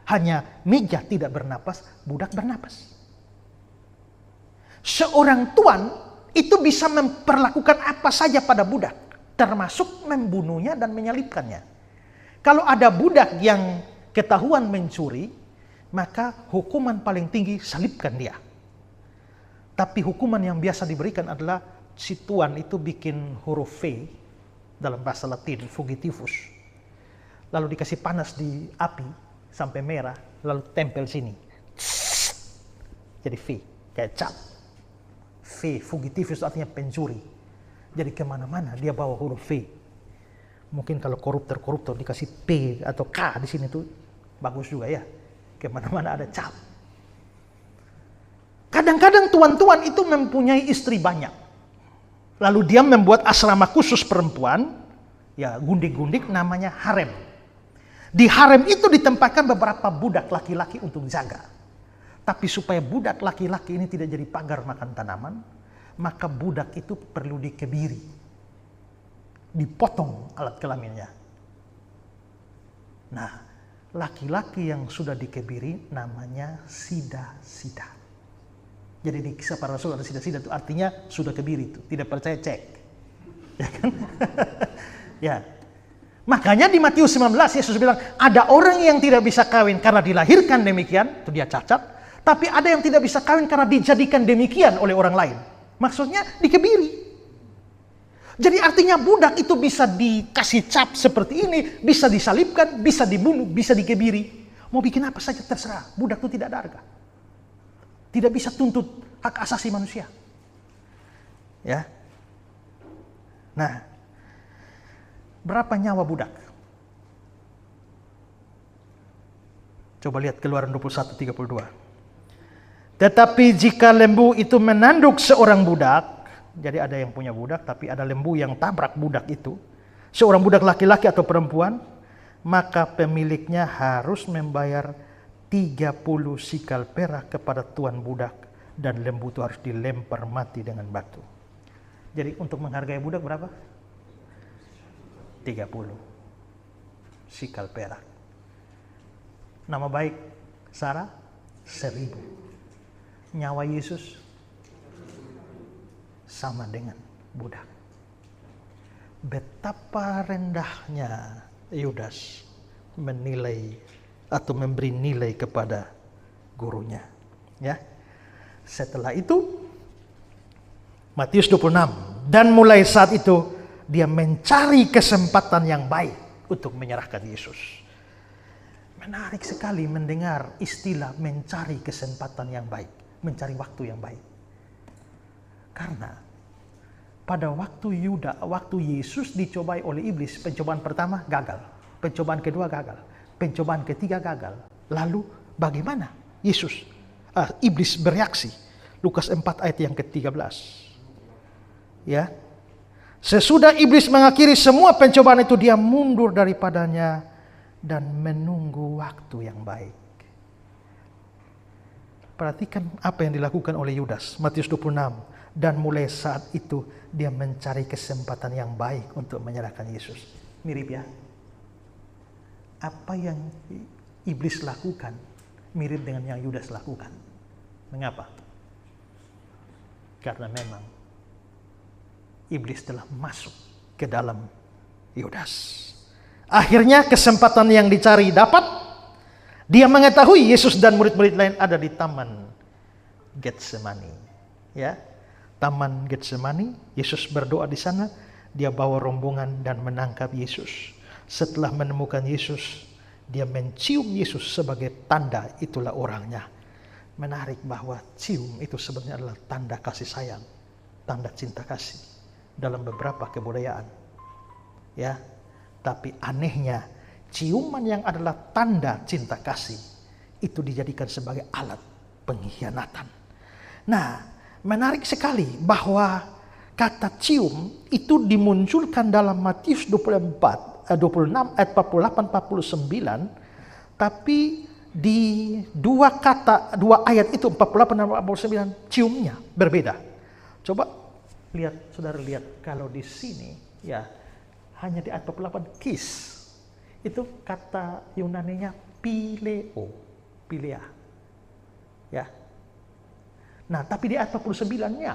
Hanya meja tidak bernapas, budak bernapas. Seorang tuan itu bisa memperlakukan apa saja pada budak, termasuk membunuhnya dan menyalibkannya. Kalau ada budak yang ketahuan mencuri, maka hukuman paling tinggi salibkan dia. Tapi hukuman yang biasa diberikan adalah si tuan itu bikin huruf V dalam bahasa Latin, fugitivus. Lalu dikasih panas di api sampai merah, lalu tempel sini. Jadi V, kayak cap. V, fugitivus artinya pencuri. Jadi kemana-mana dia bawa huruf V. Mungkin kalau koruptor dikasih P atau K di sini tuh bagus juga ya. Kemana-mana ada cap. Kadang-kadang tuan-tuan itu mempunyai istri banyak. Lalu dia membuat asrama khusus perempuan, ya gundik-gundik namanya harem. Di harem itu ditempatkan beberapa budak laki-laki untuk jaga. Tapi supaya budak laki-laki ini tidak jadi pagar makan tanaman, maka budak itu perlu dikebiri. Dipotong alat kelaminnya. Nah, laki-laki yang sudah dikebiri namanya sida-sida. Jadi di Kisah Para Rasul ada sida-sida itu artinya sudah kebiri itu. Tidak percaya cek. Ya kan? Ya. Makanya di Matius 19 Yesus bilang ada orang yang tidak bisa kawin karena dilahirkan demikian, itu dia cacat. Tapi ada yang tidak bisa kawin karena dijadikan demikian oleh orang lain. Maksudnya dikebiri. Jadi artinya budak itu bisa dikasih cap seperti ini, bisa disalibkan, bisa dibunuh, bisa dikebiri. Mau bikin apa saja terserah. Budak itu tidak ada harga. Tidak bisa tuntut hak asasi manusia. Ya. Nah, berapa nyawa budak? Coba lihat Keluaran 21:32. Tetapi jika lembu itu menanduk seorang budak, jadi ada yang punya budak, tapi ada lembu yang tabrak budak itu, seorang budak laki-laki atau perempuan, maka pemiliknya harus membayar 30 sikal perak kepada tuan budak, dan lembu itu harus dilempar mati dengan batu. Jadi untuk menghargai budak berapa? 30 sikal perak. Nama baik Sarah 1000. Nyawa Yesus sama dengan budak. Betapa rendahnya Yudas menilai atau memberi nilai kepada gurunya. Ya. Setelah itu Matius 26, dan mulai saat itu dia mencari kesempatan yang baik untuk menyerahkan Yesus. Menarik sekali mendengar istilah mencari kesempatan yang baik, mencari waktu yang baik. Karena pada waktu Yesus dicobai oleh iblis, pencobaan pertama gagal, pencobaan kedua gagal, pencobaan ketiga gagal. Lalu bagaimana iblis bereaksi? Lukas 4 ayat yang ke-13. Ya. Sesudah iblis mengakhiri semua pencobaan itu, dia mundur daripadanya dan menunggu waktu yang baik. Perhatikan apa yang dilakukan oleh Yudas. Matius 26. Dan mulai saat itu dia mencari kesempatan yang baik untuk menyerahkan Yesus. Mirip ya. Apa yang iblis lakukan mirip dengan yang Yudas lakukan. Mengapa? Karena memang iblis telah masuk ke dalam Yudas. Akhirnya kesempatan yang dicari dapat. Dia mengetahui Yesus dan murid-murid lain ada di Taman Getsemani. Ya, Taman Getsemani. Yesus berdoa di sana. Dia bawa rombongan dan menangkap Yesus. Setelah menemukan Yesus, dia mencium Yesus sebagai tanda itulah orangnya. Menarik bahwa cium itu sebenarnya adalah tanda kasih sayang, tanda cinta kasih dalam beberapa kebudayaan. Ya, tapi anehnya ciuman yang adalah tanda cinta kasih itu dijadikan sebagai alat pengkhianatan. Nah, menarik sekali bahwa kata cium itu dimunculkan dalam Matius 26 ayat 48-49, tapi di dua ayat itu 48 dan 49 ciumnya berbeda. Coba lihat, saudara lihat kalau di sini ya hanya di ayat 48 kiss. Itu kata Yunaninya pilea. Ya. Nah, tapi di ayat 49-nya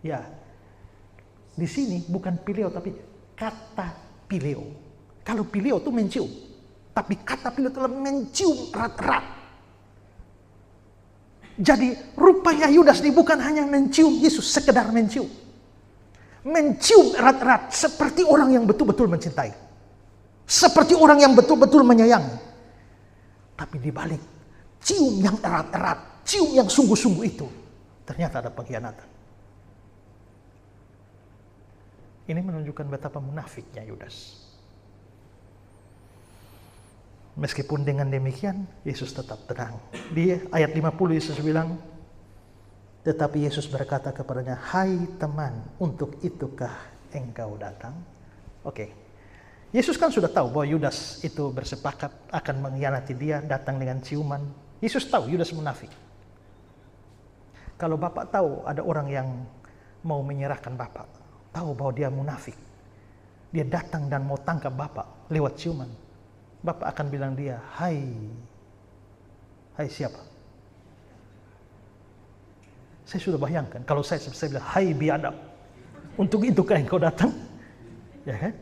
ya di sini bukan pileo tapi kata pileo. Kalau pileo itu mencium, tapi kata pileo telah mencium erat-erat. Jadi rupanya Yudas ini bukan hanya mencium Yesus, sekedar mencium. Mencium erat-erat seperti orang yang betul-betul mencintai. Seperti orang yang betul-betul menyayangi. Tapi di balik cium yang erat-erat, cium yang sungguh-sungguh itu, ternyata ada pengkhianatan. Ini menunjukkan betapa munafiknya Yudas. Meskipun dengan demikian, Yesus tetap tenang. Di ayat 50 Yesus bilang, tetapi Yesus berkata kepadanya, hai teman, untuk itukah engkau datang? Oke. Yesus kan sudah tahu bahwa Yudas itu bersepakat akan mengkhianati dia, datang dengan ciuman. Yesus tahu Yudas munafik. Kalau Bapak tahu ada orang yang mau menyerahkan Bapak, tahu bahwa dia munafik, dia datang dan mau tangkap Bapak lewat ciuman, Bapak akan bilang dia, hai siapa? Saya sudah bayangkan, kalau saya bilang, hai biadab, untuk itu kan engkau datang? Ya kan?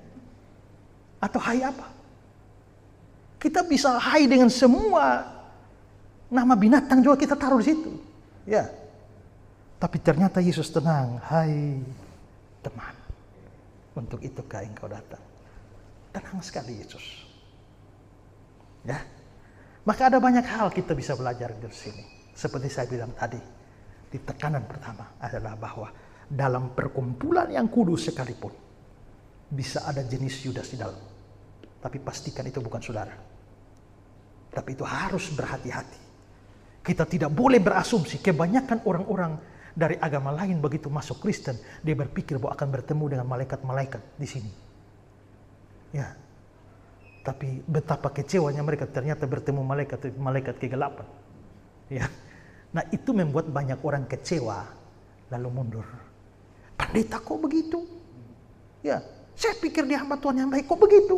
Atau hai apa? Kita bisa hai dengan semua nama binatang juga kita taruh di situ. Ya. Tapi ternyata Yesus tenang, hai teman, untuk itu kan engkau datang? Tenang sekali Yesus. Ya, maka ada banyak hal kita bisa belajar dari sini. Seperti saya bilang tadi, di tekanan pertama adalah bahwa dalam perkumpulan yang kudus sekalipun bisa ada jenis Yudas di dalam. Tapi pastikan itu bukan saudara. Tapi itu harus berhati-hati. Kita tidak boleh berasumsi. Kebanyakan orang-orang dari agama lain begitu masuk Kristen, dia berpikir bahwa akan bertemu dengan malaikat-malaikat di sini. Ya. Tapi betapa kecewanya mereka, ternyata bertemu malaikat kegelapan. Ya. Nah itu membuat banyak orang kecewa, lalu mundur. Pendeta kok begitu? Ya, saya pikir dia hamba Tuhan yang baik, kok begitu?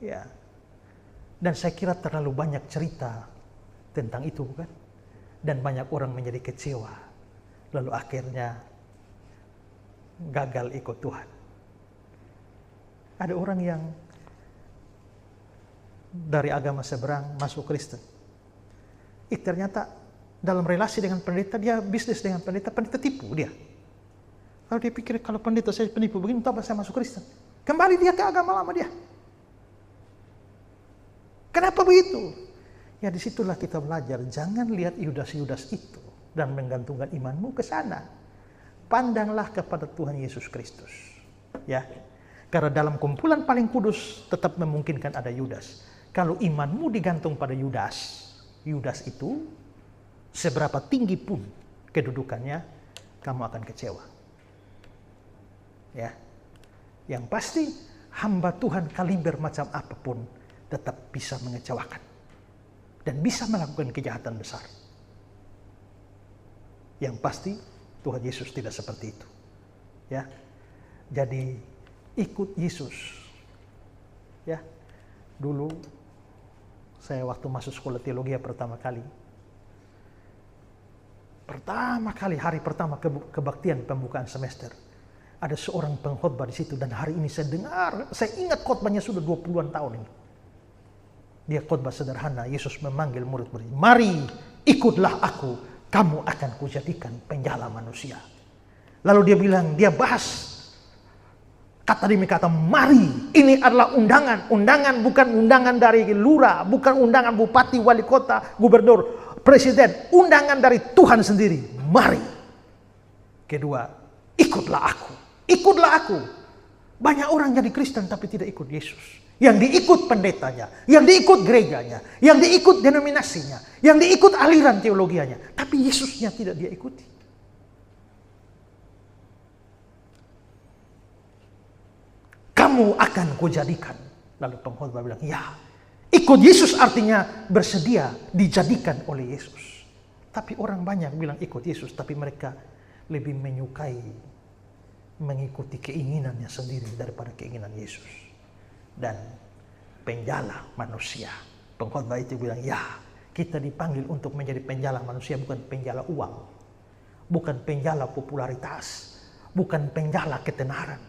Ya. Dan saya kira terlalu banyak cerita tentang itu, bukan? Dan banyak orang menjadi kecewa, lalu akhirnya gagal ikut Tuhan. Ada orang yang dari agama seberang masuk Kristen. Ternyata dalam relasi dengan pendeta, dia bisnis dengan pendeta tipu dia. Kalau dia pikir kalau pendeta saya penipu begini, apa saya masuk Kristen? Kembali dia ke agama lama dia. Kenapa begitu? Ya disitulah kita belajar, jangan lihat Yudas-Yudas itu dan menggantungkan imanmu ke sana. Pandanglah kepada Tuhan Yesus Kristus. Ya. Karena dalam kumpulan paling kudus tetap memungkinkan ada Yudas. Kalau imanmu digantung pada Yudas, Yudas itu seberapa tinggi pun kedudukannya, kamu akan kecewa. Ya. Yang pasti hamba Tuhan kaliber macam apapun tetap bisa mengecewakan dan bisa melakukan kejahatan besar. Yang pasti Tuhan Yesus tidak seperti itu. Ya. Jadi ikut Yesus. Ya. Dulu saya waktu masuk sekolah teologi pertama kali hari pertama kebaktian pembukaan semester, ada seorang pengkhotbah di situ, dan hari ini saya ingat khotbahnya sudah 20-an tahun ini. Dia khotbah sederhana, Yesus memanggil murid-murid, mari ikutlah aku, kamu akan kujadikan penjala manusia. Lalu dia bilang, dia bahas kata demi kata, mari, ini adalah undangan bukan undangan dari lurah, bukan undangan bupati, wali kota, gubernur, presiden, undangan dari Tuhan sendiri, mari. Kedua, ikutlah aku. Banyak orang jadi Kristen tapi tidak ikut Yesus. Yang diikut pendetanya, yang diikut gerejanya, yang diikut denominasinya, yang diikut aliran teologianya, tapi Yesusnya tidak dia ikuti. Kamu akan kujadikan. Lalu pengkhotbah bilang, ya, ikut Yesus artinya bersedia dijadikan oleh Yesus. Tapi orang banyak bilang ikut Yesus, tapi mereka lebih menyukai mengikuti keinginannya sendiri daripada keinginan Yesus. Dan penjala manusia. Pengkhotbah itu bilang, ya, kita dipanggil untuk menjadi penjala manusia, bukan penjala uang, bukan penjala popularitas, bukan penjala ketenaran,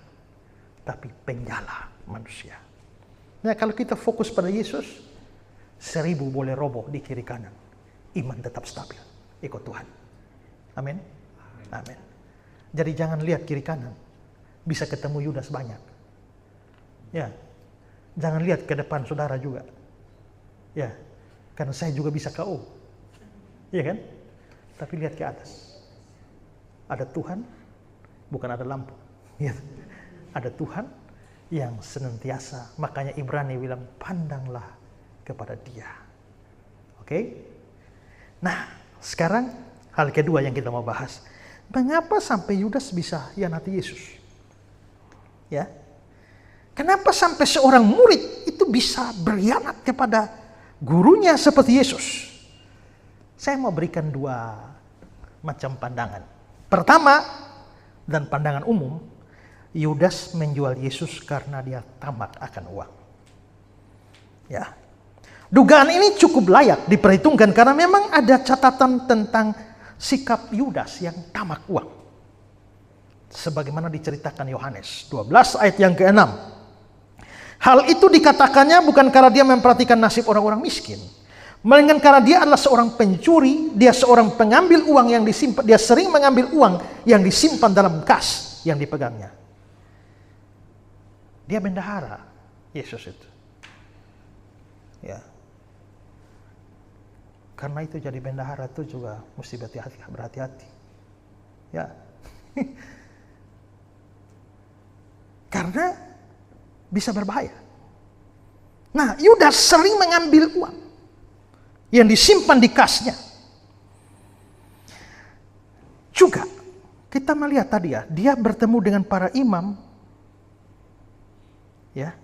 tapi penjala manusia. Nah, kalau kita fokus pada Yesus, 1000 boleh roboh di kiri kanan. iman tetap stabil, ikut Tuhan. Amin. Amin. Jadi jangan lihat kiri kanan, bisa ketemu Yudas banyak. Ya, jangan lihat ke depan saudara juga. Ya, karena saya juga bisa KO. Iya kan? Tapi lihat ke atas. Ada Tuhan, bukan ada lampu. Ya. Ada Tuhan yang senantiasa, makanya Ibrani bilang pandanglah kepada Dia. Oke? Nah, sekarang hal kedua yang kita mau bahas. Mengapa sampai Yudas bisa hianati Yesus? Ya. Kenapa sampai seorang murid itu bisa berkhianat kepada gurunya seperti Yesus? Saya mau berikan dua macam pandangan. Pertama, dan pandangan umum, Yudas menjual Yesus karena dia tamak akan uang. Ya. Dugaan ini cukup layak diperhitungkan karena memang ada catatan tentang sikap Yudas yang tamak uang. Sebagaimana diceritakan Yohanes 12 ayat yang ke-6. Hal itu dikatakannya bukan karena dia memperhatikan nasib orang-orang miskin, melainkan karena dia adalah seorang pencuri, dia seorang pengambil uang yang disimpan, dia sering mengambil uang yang disimpan dalam kas yang dipegangnya. Dia bendahara Yesus itu. Ya. Karena itu jadi bendahara itu juga mesti berhati-hati. Ya. Karena bisa berbahaya. Nah, Yudas sering mengambil uang yang disimpan di kasnya. Juga kita melihat tadi ya, dia bertemu dengan para imam ya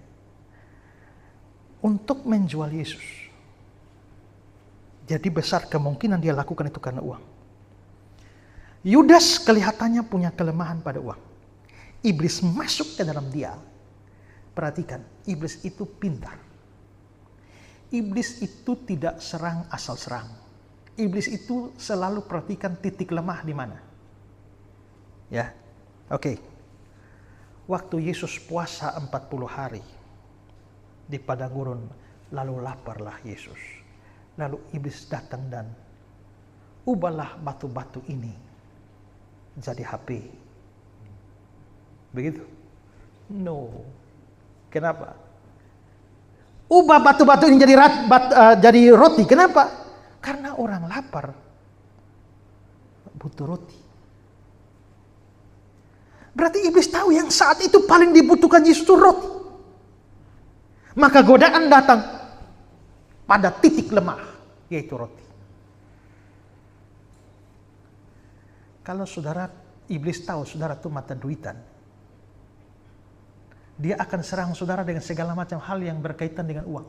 untuk menjual Yesus. Jadi besar kemungkinan dia lakukan itu karena uang. Yudas kelihatannya punya kelemahan pada uang. Iblis masuk ke dalam dia. Perhatikan, iblis itu pintar. Iblis itu tidak serang asal serang. Iblis itu selalu perhatikan titik lemah di mana. Ya, oke. Waktu Yesus puasa 40 hari di padang gurun, lalu laparlah Yesus. Lalu iblis datang dan ubahlah batu-batu ini jadi HP. Begitu? No. Kenapa? Ubah batu-batu ini jadi roti. Kenapa? Karena orang lapar butuh roti. Berarti iblis tahu yang saat itu paling dibutuhkan Yesus itu roti. Maka godaan datang pada titik lemah, yaitu roti. Kalau saudara, iblis tahu saudara itu mata duitan, dia akan serang saudara dengan segala macam hal yang berkaitan dengan uang.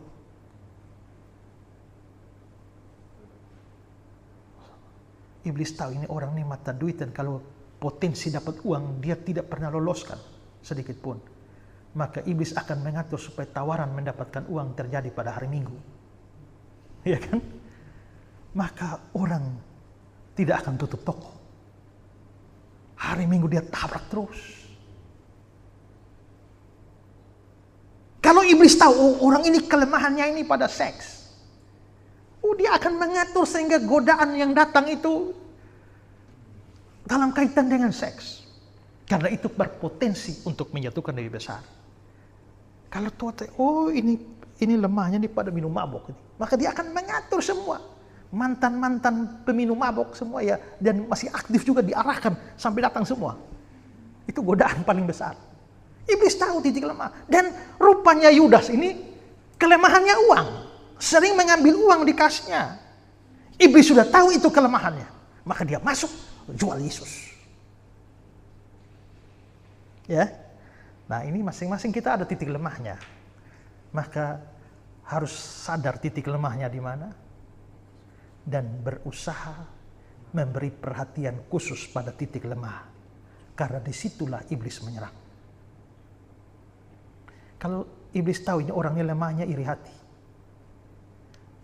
Iblis tahu ini orang ini mata duitan, kalau potensi dapat uang, dia tidak pernah loloskan sedikit pun. Maka iblis akan mengatur supaya tawaran mendapatkan uang terjadi pada hari Minggu. Ya kan? Maka orang tidak akan tutup toko. Hari Minggu dia tabrak terus. Kalau iblis tahu orang ini kelemahannya ini pada seks, dia akan mengatur sehingga godaan yang datang itu dalam kaitan dengan seks. Karena itu berpotensi untuk menjatuhkan lebih besar. Kalau Tuhan, ini lemahnya nih pada minum mabok, maka dia akan mengatur semua. Mantan-mantan peminum mabok semua ya, dan masih aktif juga diarahkan sampai datang semua. Itu godaan paling besar. Iblis tahu titik lemah. Dan rupanya Yudas ini kelemahannya uang. Sering mengambil uang di kasnya. Iblis sudah tahu itu kelemahannya. Maka dia masuk, jual Yesus. Ya. Nah, ini masing-masing kita ada titik lemahnya. Maka harus sadar titik lemahnya di mana dan berusaha memberi perhatian khusus pada titik lemah. Karena disitulah iblis menyerang. Kalau iblis tahu ini orangnya lemahnya iri hati,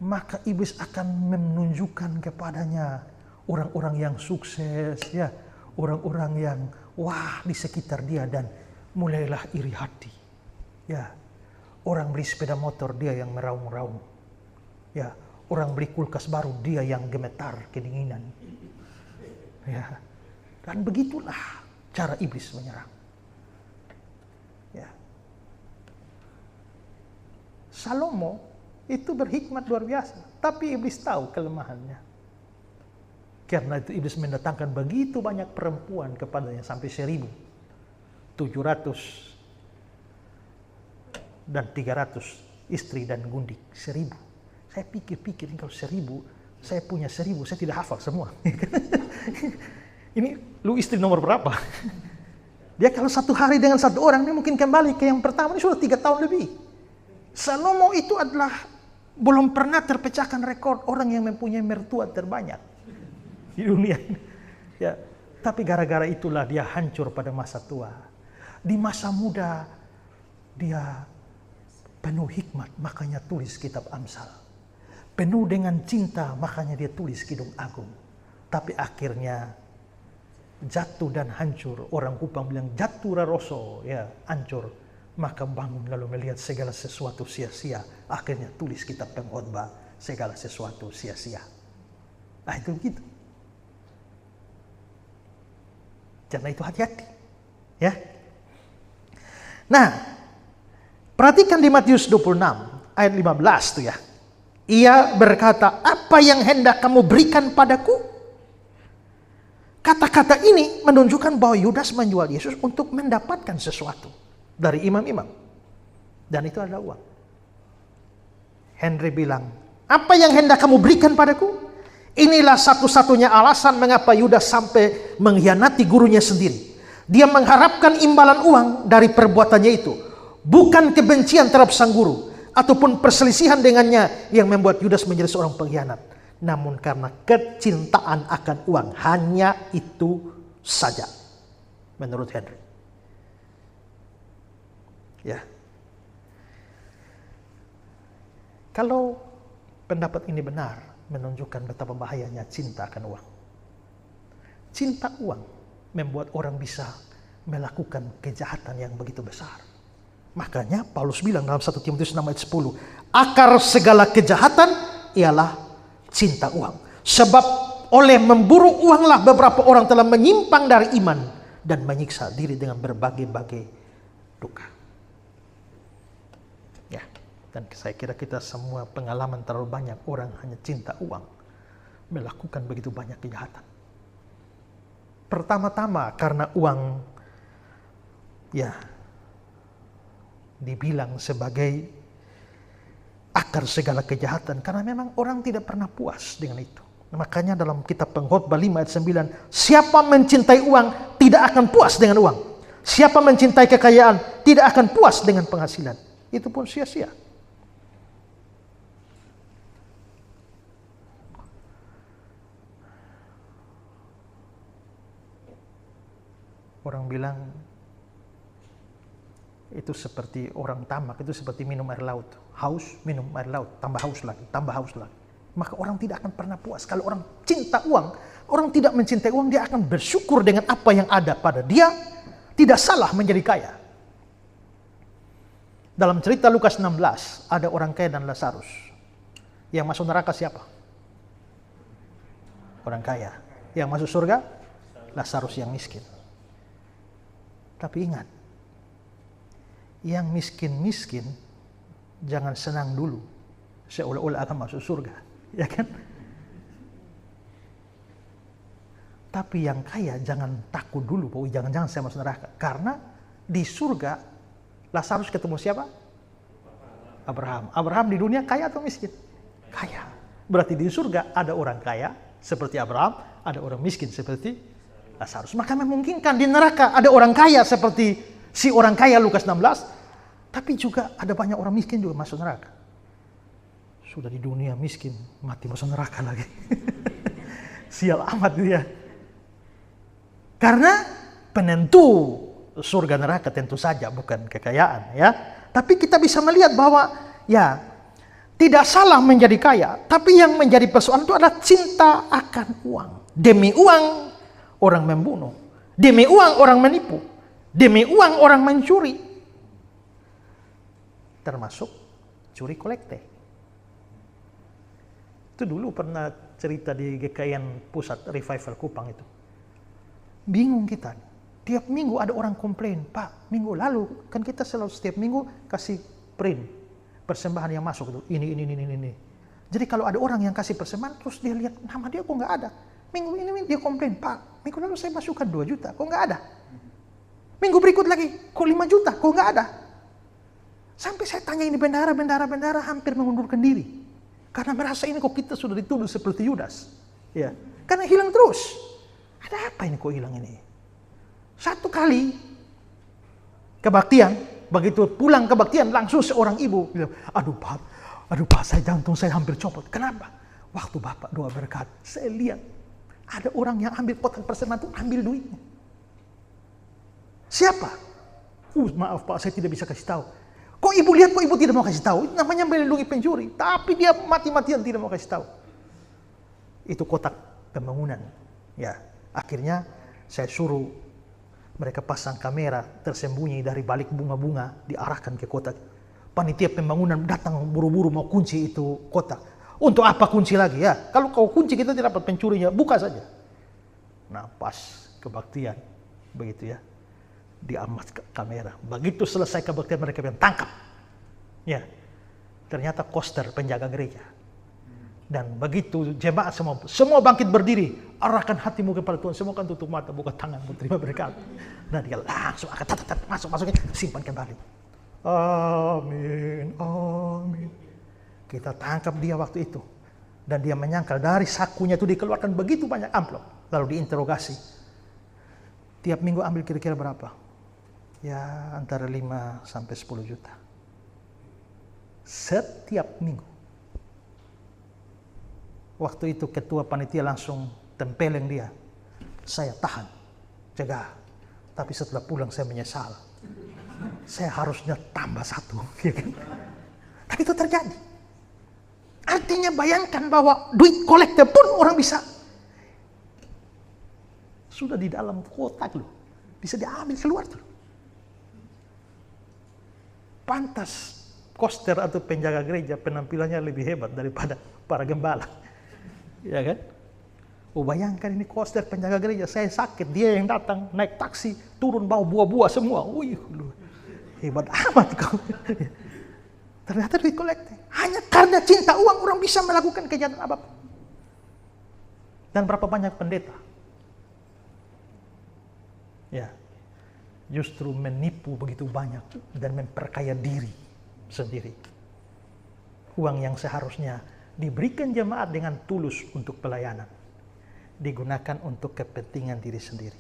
maka iblis akan menunjukkan kepadanya orang-orang yang sukses, ya, orang-orang yang wah di sekitar dia, dan mulailah iri hati. Ya, orang beli sepeda motor dia yang meraung-raung. Ya, Orang beli kulkas baru, dia yang gemetar kedinginan. Ya. Dan begitulah cara iblis menyerang. Ya. Salomo itu berhikmat luar biasa, tapi iblis tahu kelemahannya. Karena itu iblis mendatangkan begitu banyak perempuan kepadanya sampai 1.700 dan 300 istri dan gundik. 1.000. Saya pikir-pikir kalau 1.000, saya punya 1.000, saya tidak hafal semua. Ini lu istri nomor berapa? Dia kalau satu hari dengan satu orang, dia mungkin kembali ke yang pertama, ini sudah 3 tahun lebih. Salomo itu adalah belum pernah terpecahkan rekor orang yang mempunyai mertua terbanyak di dunia. Ya, tapi gara-gara itulah dia hancur pada masa tua. Di masa muda dia penuh hikmat, makanya tulis kitab Amsal. Penuh dengan cinta, makanya dia tulis Kidung Agung. Tapi akhirnya jatuh dan hancur. Orang Kupang bilang jatuh raroso, ya, hancur. Maka bangun lalu melihat segala sesuatu sia-sia. Akhirnya tulis kitab Pengkhotbah, segala sesuatu sia-sia. Nah itu begitu. Karena itu hati-hati. Ya. Nah, perhatikan di Matius 26 ayat 15 tuh ya. Ia berkata, apa yang hendak kamu berikan padaku? Kata-kata ini menunjukkan bahwa Yudas menjual Yesus untuk mendapatkan sesuatu dari imam-imam. Dan itu adalah uang. Henry bilang, apa yang hendak kamu berikan padaku? Inilah satu-satunya alasan mengapa Yudas sampai mengkhianati gurunya sendiri. Dia mengharapkan imbalan uang dari perbuatannya itu. Bukan kebencian terhadap sang guru, ataupun perselisihan dengannya yang membuat Yudas menjadi seorang pengkhianat. Namun karena kecintaan akan uang, hanya itu saja. Menurut Henry. Ya. Kalau pendapat ini benar, menunjukkan betapa bahayanya cinta akan uang. Cinta uang membuat orang bisa melakukan kejahatan yang begitu besar. Makanya Paulus bilang dalam 1 Timotius 6 ayat 10, akar segala kejahatan ialah cinta uang. Sebab oleh memburu uanglah beberapa orang telah menyimpang dari iman dan menyiksa diri dengan berbagai-bagai duka. Ya, dan saya kira kita semua pengalaman terlalu banyak orang hanya cinta uang melakukan begitu banyak kejahatan. Pertama-tama karena uang ya dibilang sebagai akar segala kejahatan, karena memang orang tidak pernah puas dengan itu. Makanya dalam kitab Pengkhotbah 5 ayat 9, siapa mencintai uang tidak akan puas dengan uang. Siapa mencintai kekayaan tidak akan puas dengan penghasilan. Itu pun sia-sia. Orang bilang itu seperti orang tamak, itu seperti minum air laut. Haus, minum air laut, tambah haus lagi, tambah haus lagi. Maka orang tidak akan pernah puas. Kalau orang cinta uang, orang tidak mencintai uang, dia akan bersyukur dengan apa yang ada pada dia. Tidak salah menjadi kaya. Dalam cerita Lukas 16, ada orang kaya dan Lazarus. Yang masuk neraka siapa? Orang kaya. Yang masuk surga? Lazarus yang miskin. Tapi ingat, yang miskin-miskin jangan senang dulu seolah-olah akan masuk surga, ya kan? Tapi yang kaya jangan takut dulu, bahwa jangan-jangan saya masuk neraka, karena di surga Lazarus ketemu siapa? Abraham. Abraham di dunia kaya atau miskin? Kaya. Berarti di surga ada orang kaya seperti Abraham, ada orang miskin seperti Lazarus. Maka memungkinkan di neraka ada orang kaya seperti si orang kaya Lukas 16, tapi juga ada banyak orang miskin juga masuk neraka. Sudah di dunia miskin, mati masuk neraka lagi. Sial amat dia. Karena penentu surga neraka tentu saja bukan kekayaan, ya. Tapi kita bisa melihat bahwa ya tidak salah menjadi kaya, tapi yang menjadi persoalan itu adalah cinta akan uang. Demi uang orang membunuh, demi uang orang menipu, demi uang orang mencuri, termasuk curi kolekte. Itu dulu pernah cerita di GKIN Pusat Revival Kupang itu. Bingung kita. Tiap minggu ada orang komplain, Pak, minggu lalu kan kita selalu setiap minggu kasih print persembahan yang masuk itu. Ini. Jadi kalau ada orang yang kasih persembahan, terus dia lihat nama dia kok nggak ada. Minggu ini dia komplain, Pak, minggu lalu saya masukkan 2 juta, kok nggak ada. Minggu berikut lagi, kok 5 juta, kok nggak ada. Sampai saya tanya ini bendara hampir mengundurkan diri. Karena merasa ini kok kita sudah dituduh seperti Yudas. Ya. Karena hilang terus. Ada apa ini kok hilang ini? Satu kali kebaktian, begitu pulang kebaktian langsung seorang ibu bilang, aduh Pak, jantung saya hampir copot. Kenapa? Waktu Bapak doa berkat, saya lihat ada orang yang ambil kotak persembahan itu ambil duitnya. Siapa? Maaf Pak, saya tidak bisa kasih tahu. Kok ibu lihat, kok ibu tidak mau kasih tahu? Itu namanya melindungi pencuri. Tapi dia mati-matian tidak mau kasih tahu. Itu kotak pembangunan. Ya, akhirnya saya suruh mereka pasang kamera tersembunyi dari balik bunga-bunga, diarahkan ke kotak. Panitia pembangunan datang buru-buru mau kunci itu kotak. Untuk apa kunci lagi ya? Kalau kau kunci kita tidak dapat pencurinya, buka saja. Nah, pas kebaktian begitu ya. Diamat kamera. Begitu selesai kebaktian mereka bilang tangkap. Ya. Ternyata koster penjaga gereja. Dan begitu jemaat semua bangkit berdiri, arahkan hatimu kepada Tuhan, semua kan tutup mata, buka tanganmu, terima berkat. Dan dia langsung akan masukin, simpan kembali. Amin. Kita tangkap dia waktu itu. Dan dia menyangkal dari sakunya itu dikeluarkan begitu banyak amplop. Lalu diinterogasi. Tiap minggu ambil kira-kira berapa? Ya antara 5 sampai 10 juta. Setiap minggu. Waktu itu ketua panitia langsung tempeleng dia. Saya tahan, cegah. Tapi setelah pulang saya menyesal. Saya harusnya tambah 1. Ya kan? Tapi itu terjadi. Artinya bayangkan bahwa duit kolektor pun orang bisa. Sudah di dalam kotak loh. Bisa diambil keluar tuh. Pantas koster atau penjaga gereja penampilannya lebih hebat daripada para gembala. Ya kan? Oh bayangkan ini koster penjaga gereja, saya sakit, dia yang datang naik taksi, turun bawa buah-buah semua. Wih, hebat amat kau. Ternyata duit kolektor. Hanya karena cinta uang orang bisa melakukan kejahatan apapun. Dan berapa banyak pendeta? Ya. Justru menipu begitu banyak dan memperkaya diri sendiri. Uang yang seharusnya diberikan jemaat dengan tulus untuk pelayanan, digunakan untuk kepentingan diri sendiri.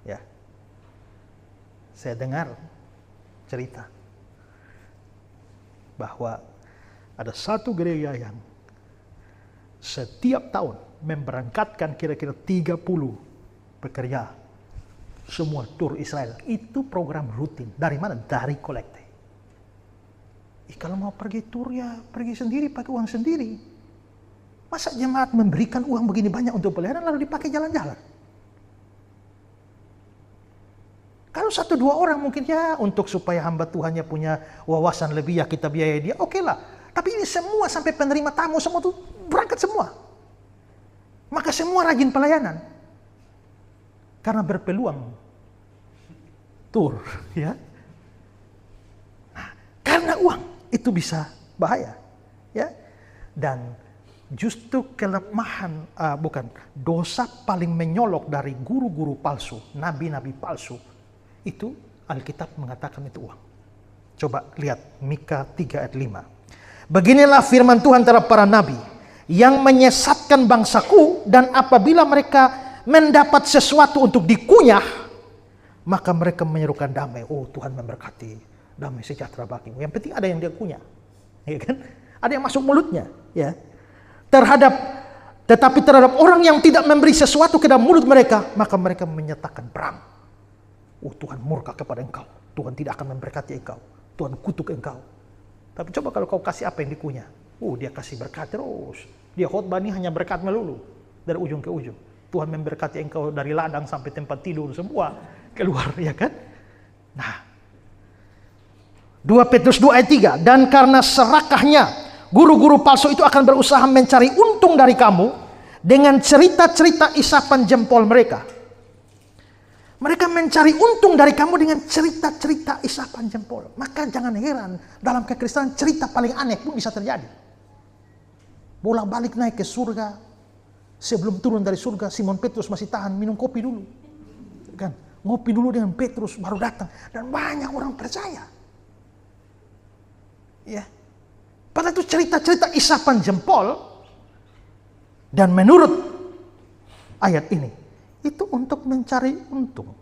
Ya, saya dengar cerita bahwa ada satu gereja yang setiap tahun memberangkatkan kira-kira 30 pekerja semua tur Israel. Itu program rutin. Dari mana? Dari kolekte. Kalau mau pergi tur ya pergi sendiri pakai uang sendiri. Masa jemaat memberikan uang begini banyak untuk pelayanan lalu dipakai jalan-jalan? Kalau 1-2 orang mungkin ya untuk supaya hamba Tuhannya punya wawasan lebih ya kita biayai dia, oke lah. Tapi ini semua sampai penerima tamu semua tuh berangkat semua. Maka semua rajin pelayanan. Karena berpeluang tur, ya. Nah, karena uang itu bisa bahaya, ya. Dan justru kelemahan, dosa paling menyolok dari guru-guru palsu, nabi-nabi palsu, itu Alkitab mengatakan itu uang. Coba lihat Mika 3 ayat 5. Beginilah firman Tuhan terhadap para nabi yang menyesatkan bangsaku, dan apabila mereka mendapat sesuatu untuk dikunyah, maka mereka menyerukan damai. Oh Tuhan memberkati, damai sejahtera bagimu. Yang penting ada yang dia kunyah, ya kan? Ada yang masuk mulutnya, ya. Tetapi terhadap orang yang tidak memberi sesuatu ke dalam mulut mereka, maka mereka menyatakan perang. Oh Tuhan murka kepada engkau, Tuhan tidak akan memberkati engkau, Tuhan kutuk engkau. Tapi coba kalau kau kasih apa yang dikunyah, dia kasih berkat terus. Dia khotbah ini hanya berkat melulu dari ujung ke ujung. Tuhan memberkati engkau dari ladang sampai tempat tidur semua keluar, ya kan? Nah, 2 Petrus 2 ayat 3. Dan karena serakahnya Guru-guru palsu itu akan berusaha mencari untung dari kamu dengan cerita-cerita isapan jempol mereka. Mereka mencari untung dari kamu dengan cerita-cerita isapan jempol. Maka jangan heran, dalam kekristenan cerita paling aneh pun bisa terjadi. Bolak-balik naik ke surga. Sebelum turun dari surga, Simon Petrus masih tahan minum kopi dulu. Kan? Ngopi dulu dengan Petrus, baru datang. Dan banyak orang percaya. Ya. Padahal itu cerita-cerita isapan jempol. Dan menurut ayat ini, itu untuk mencari untung.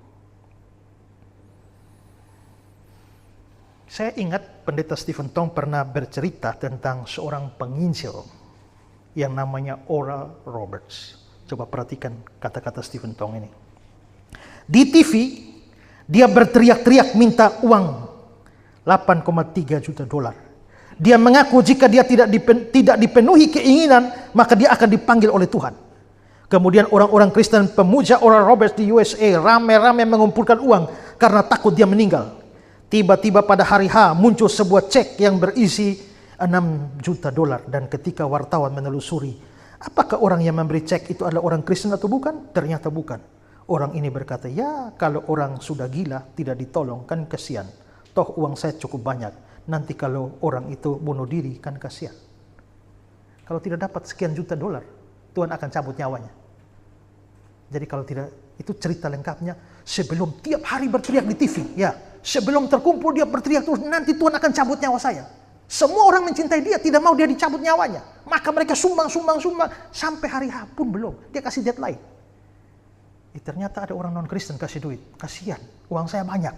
Saya ingat Pendeta Stephen Tong pernah bercerita tentang seorang penginjil yang namanya Oral Roberts. Coba perhatikan kata-kata Stephen Tong ini. Di TV, dia berteriak-teriak minta uang $8,3 juta. Dia mengaku jika dia tidak dipenuhi keinginan, maka dia akan dipanggil oleh Tuhan. Kemudian orang-orang Kristen pemuja Oral Roberts di USA rame-rame mengumpulkan uang karena takut dia meninggal. Tiba-tiba pada hari H muncul sebuah cek yang berisi $6 juta. Dan ketika wartawan menelusuri, apakah orang yang memberi cek itu adalah orang Kristen atau bukan? Ternyata bukan. Orang ini berkata, ya kalau orang sudah gila tidak ditolong kan kasihan. Toh uang saya cukup banyak. Nanti kalau orang itu bunuh diri kan kasihan. Kalau tidak dapat sekian juta $, Tuhan akan cabut nyawanya. Jadi kalau tidak, itu cerita lengkapnya sebelum tiap hari berteriak di TV. Ya, sebelum terkumpul dia berteriak terus, nanti Tuhan akan cabut nyawa saya. Semua orang mencintai dia, tidak mau dia dicabut nyawanya. Maka mereka sumbang. Sampai hari H pun belum. Dia kasih deadline. Ternyata ada orang non-Kristen kasih duit. Kasihan, uang saya banyak.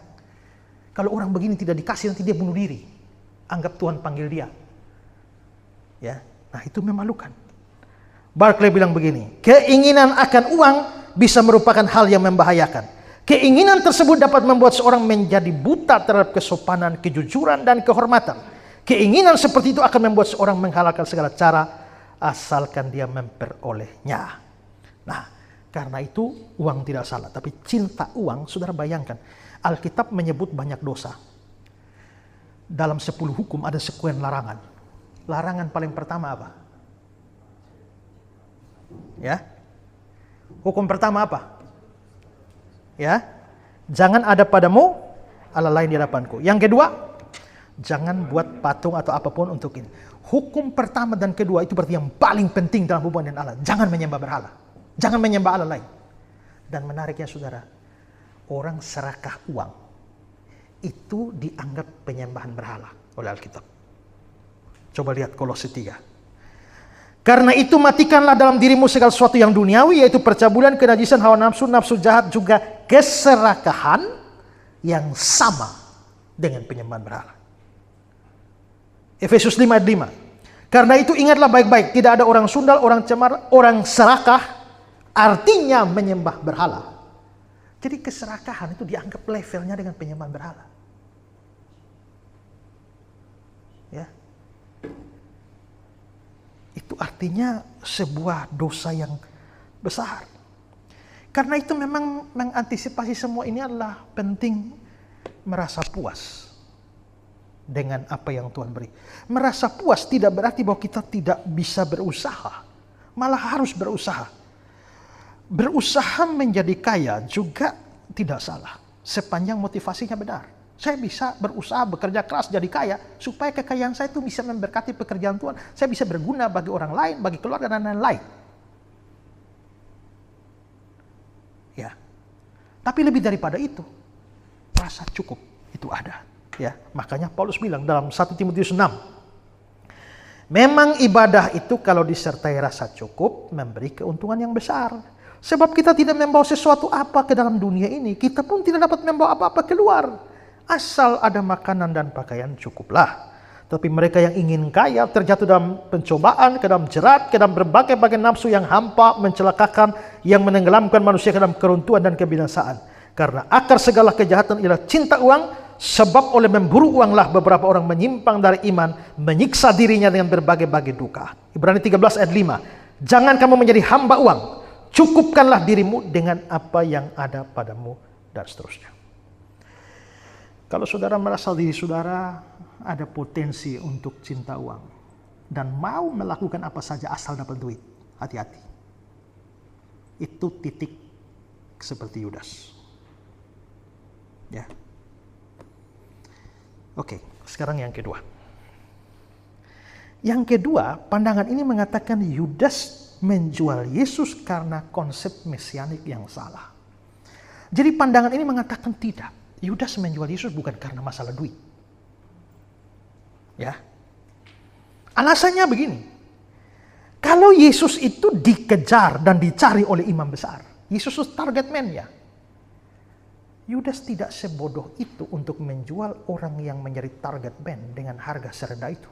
Kalau orang begini tidak dikasih, nanti dia bunuh diri. Anggap Tuhan panggil dia. Ya, nah itu memalukan. Barclay bilang begini, keinginan akan uang bisa merupakan hal yang membahayakan. Keinginan tersebut dapat membuat seorang menjadi buta terhadap kesopanan, kejujuran, dan kehormatan. Keinginan seperti itu akan membuat seorang menghalalkan segala cara asalkan dia memperolehnya. Nah, karena itu uang tidak salah, tapi cinta uang, saudara bayangkan, Alkitab menyebut banyak dosa. Dalam 10 hukum ada sekian larangan. Larangan paling pertama apa? Ya. Hukum pertama apa? Ya. Jangan ada padamu Allah lain di hadapanku. Yang kedua, jangan buat patung atau apapun untuk ini. Hukum pertama dan kedua itu berarti yang paling penting dalam hubungan dengan Allah. Jangan menyembah berhala. Jangan menyembah Allah lain. Dan menariknya saudara, orang serakah uang itu dianggap penyembahan berhala oleh Alkitab. Coba lihat Kolose 3. Karena itu matikanlah dalam dirimu segala sesuatu yang duniawi, yaitu percabulan, kenajisan, hawa nafsu, nafsu jahat, juga keserakahan yang sama dengan penyembahan berhala. Efesus 5 ayat 5. Karena itu ingatlah baik-baik, tidak ada orang sundal, orang cemar, orang serakah, artinya menyembah berhala. Jadi keserakahan itu dianggap levelnya dengan penyembahan berhala. Ya. Itu artinya sebuah dosa yang besar. Karena itu memang mengantisipasi semua ini adalah penting merasa puas dengan apa yang Tuhan beri. Merasa puas tidak berarti bahwa kita tidak bisa berusaha. Malah harus berusaha. Berusaha menjadi kaya juga tidak salah, sepanjang motivasinya benar. Saya bisa berusaha bekerja keras jadi kaya, supaya kekayaan saya itu bisa memberkati pekerjaan Tuhan. Saya bisa berguna bagi orang lain, bagi keluarga dan lain-lain. Ya, tapi lebih daripada itu, rasa cukup itu ada. Ya, makanya Paulus bilang dalam 1 Timotius 6, memang ibadah itu kalau disertai rasa cukup memberi keuntungan yang besar. Sebab kita tidak membawa sesuatu apa ke dalam dunia ini, kita pun tidak dapat membawa apa-apa keluar. Asal ada makanan dan pakaian cukuplah. Tapi mereka yang ingin kaya terjatuh dalam pencobaan, ke dalam jerat, ke dalam berbagai-bagai nafsu yang hampa, mencelakakan, yang menenggelamkan manusia ke dalam keruntuhan dan kebinasaan. Karena akar segala kejahatan ialah cinta uang, sebab oleh memburu uanglah beberapa orang menyimpang dari iman, menyiksa dirinya dengan berbagai-bagai duka. Ibrani 13 ayat 5. Jangan kamu menjadi hamba uang. Cukupkanlah dirimu dengan apa yang ada padamu, dan seterusnya. Kalau saudara merasa diri saudara ada potensi untuk cinta uang, dan mau melakukan apa saja asal dapat duit. Hati-hati. Itu titik seperti Yudas. Ya. Oke, sekarang yang kedua. Yang kedua, pandangan ini mengatakan Yudas menjual Yesus karena konsep mesianik yang salah. Jadi pandangan ini mengatakan tidak. Yudas menjual Yesus bukan karena masalah duit. Ya. Alasannya begini. Kalau Yesus itu dikejar dan dicari oleh imam besar, Yesus itu target man-nya. Yudas tidak sebodoh itu untuk menjual orang yang menjadi target man dengan harga serendah itu.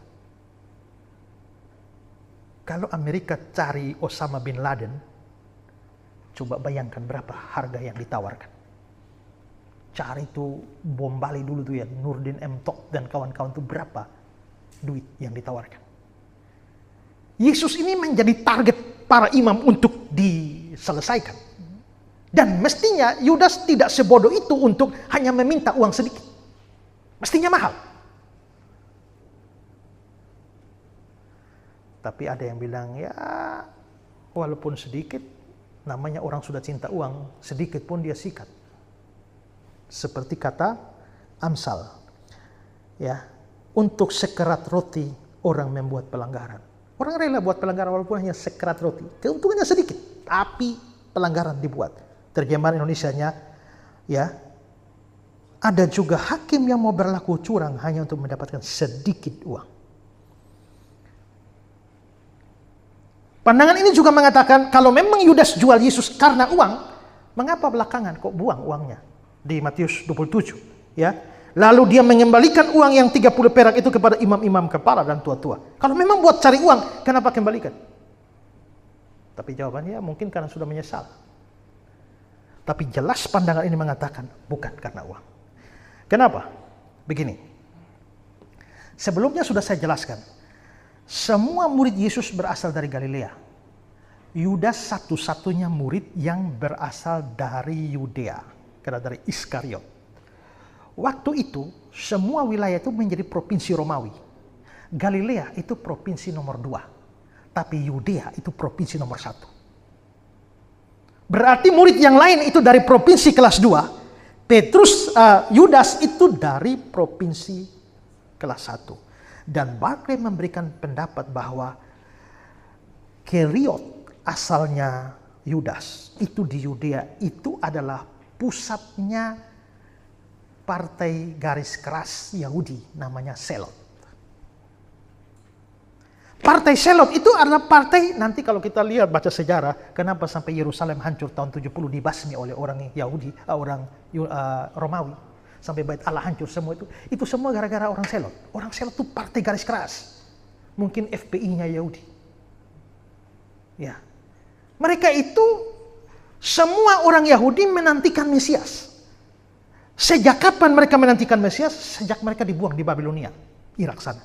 Kalau Amerika cari Osama bin Laden, coba bayangkan berapa harga yang ditawarkan. Cari itu bom Bali dulu tuh ya, Nurdin M. Tok dan kawan-kawan itu berapa duit yang ditawarkan. Yesus ini menjadi target para imam untuk diselesaikan. Dan mestinya Yudas tidak sebodoh itu untuk hanya meminta uang sedikit. Mestinya mahal. Tapi ada yang bilang, ya walaupun sedikit, namanya orang sudah cinta uang, sedikit pun dia sikat. Seperti kata Amsal. Ya, untuk sekerat roti orang membuat pelanggaran. Orang rela buat pelanggaran walaupun hanya sekerat roti. Keuntungannya sedikit, tapi pelanggaran dibuat. Terjemahan Indonesianya, ya, ada juga hakim yang mau berlaku curang hanya untuk mendapatkan sedikit uang. Pandangan ini juga mengatakan kalau memang Yudas jual Yesus karena uang, mengapa belakangan kok buang uangnya? Di Matius 27, ya. Lalu dia mengembalikan uang yang 30 perak itu kepada imam-imam kepala dan tua-tua. Kalau memang buat cari uang, kenapa kembalikan? Tapi jawabannya mungkin karena sudah menyesal. Tapi jelas pandangan ini mengatakan bukan karena uang. Kenapa? Begini. Sebelumnya sudah saya jelaskan. Semua murid Yesus berasal dari Galilea. Yudas satu-satunya murid yang berasal dari Yudea. Karena dari Iskariot. Waktu itu, semua wilayah itu menjadi provinsi Romawi. Galilea itu provinsi nomor 2. Tapi Yudea itu provinsi nomor 1. Berarti murid yang lain itu dari provinsi kelas 2. Yudas itu dari provinsi kelas 1. Dan Barclay memberikan pendapat bahwa Keriot asalnya Yudas itu di Yudea itu adalah pusatnya partai garis keras Yahudi namanya Selot. Partai Selot itu adalah partai, nanti kalau kita lihat baca sejarah, kenapa sampai Yerusalem hancur tahun 70 dibasmi oleh orang Yahudi, orang Romawi. Sampai bait Allah hancur semua itu semua gara-gara orang Selot. Orang Selot itu partai garis keras. Mungkin FPI-nya Yahudi. Ya. Mereka itu semua orang Yahudi menantikan Mesias. Sejak kapan mereka menantikan Mesias? Sejak mereka dibuang di Babilonia, Irak sana.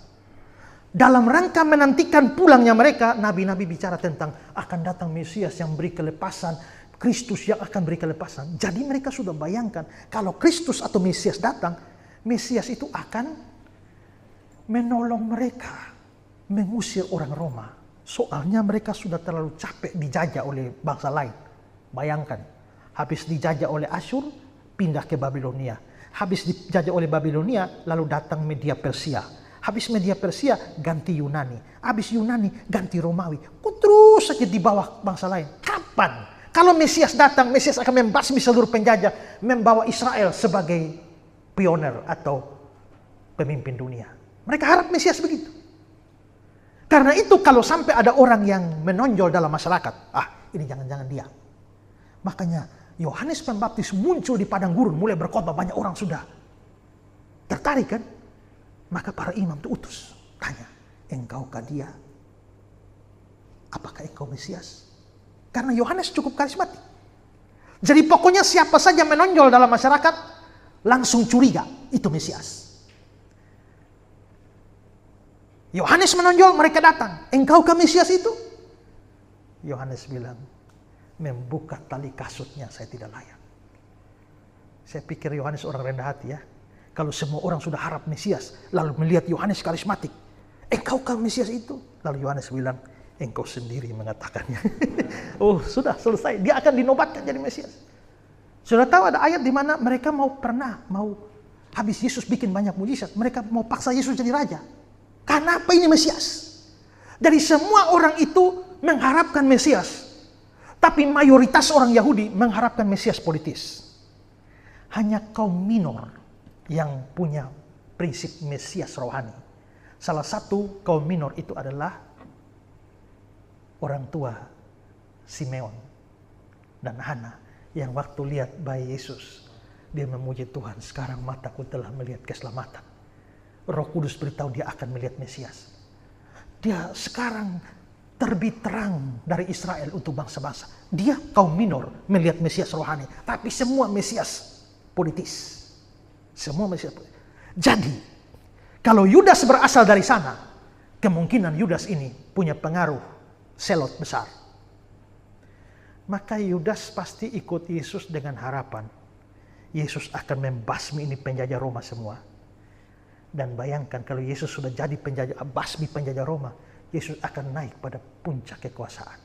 Dalam rangka menantikan pulangnya mereka, nabi-nabi bicara tentang akan datang Mesias yang beri kelepasan, Kristus yang akan beri kelepasan. Jadi mereka sudah bayangkan kalau Kristus atau Mesias datang, Mesias itu akan menolong mereka mengusir orang Roma. Soalnya mereka sudah terlalu capek dijajah oleh bangsa lain. Bayangkan, habis dijajah oleh Asyur, pindah ke Babilonia. Habis dijajah oleh Babilonia, lalu datang Media Persia. Habis Media Persia, ganti Yunani. Habis Yunani, ganti Romawi. Kok terus saja di bawah bangsa lain? Kapan? Kalau Mesias datang, Mesias akan membasmi seluruh penjajah, membawa Israel sebagai pioner atau pemimpin dunia. Mereka harap Mesias begitu. Karena itu kalau sampai ada orang yang menonjol dalam masyarakat, ini jangan-jangan dia. Makanya Yohanes Pembaptis muncul di padang gurun, mulai berkhotbah, banyak orang sudah tertarik kan? Maka para imam itu utus, tanya, engkaukah dia? Apakah engkau Mesias? Karena Yohanes cukup karismatik. Jadi pokoknya siapa saja menonjol dalam masyarakat, langsung curiga, itu Mesias. Yohanes menonjol, mereka datang. Engkaukah Mesias itu? Yohanes bilang, membuka tali kasutnya saya tidak layak. Saya pikir Yohanes orang rendah hati ya. Kalau semua orang sudah harap Mesias, lalu melihat Yohanes karismatik, Engkaukah Mesias itu? Lalu Yohanes bilang, engkau sendiri mengatakannya. Oh, sudah selesai. Dia akan dinobatkan jadi Mesias. Sudah tahu ada ayat di mana mereka mau habis Yesus bikin banyak mujizat, mereka mau paksa Yesus jadi raja. Kenapa ini Mesias? Dari semua orang itu mengharapkan Mesias. Tapi mayoritas orang Yahudi mengharapkan Mesias politis. Hanya kaum minor yang punya prinsip Mesias rohani. Salah satu kaum minor itu adalah orang tua Simeon dan Hana, yang waktu lihat bayi Yesus, dia memuji Tuhan, sekarang mataku telah melihat keselamatan. Roh Kudus beritahu dia akan melihat Mesias. Dia sekarang terbit terang dari Israel untuk bangsa-bangsa. Dia kaum minor melihat Mesias rohani, tapi semua Mesias politis. Semua Mesias politis. Jadi, kalau Yudas berasal dari sana, kemungkinan Yudas ini punya pengaruh selot besar. Maka Yudas pasti ikut Yesus dengan harapan Yesus akan membasmi ini penjajah Roma semua. Dan bayangkan kalau Yesus sudah jadi basmi penjajah Roma, Yesus akan naik pada puncak kekuasaan.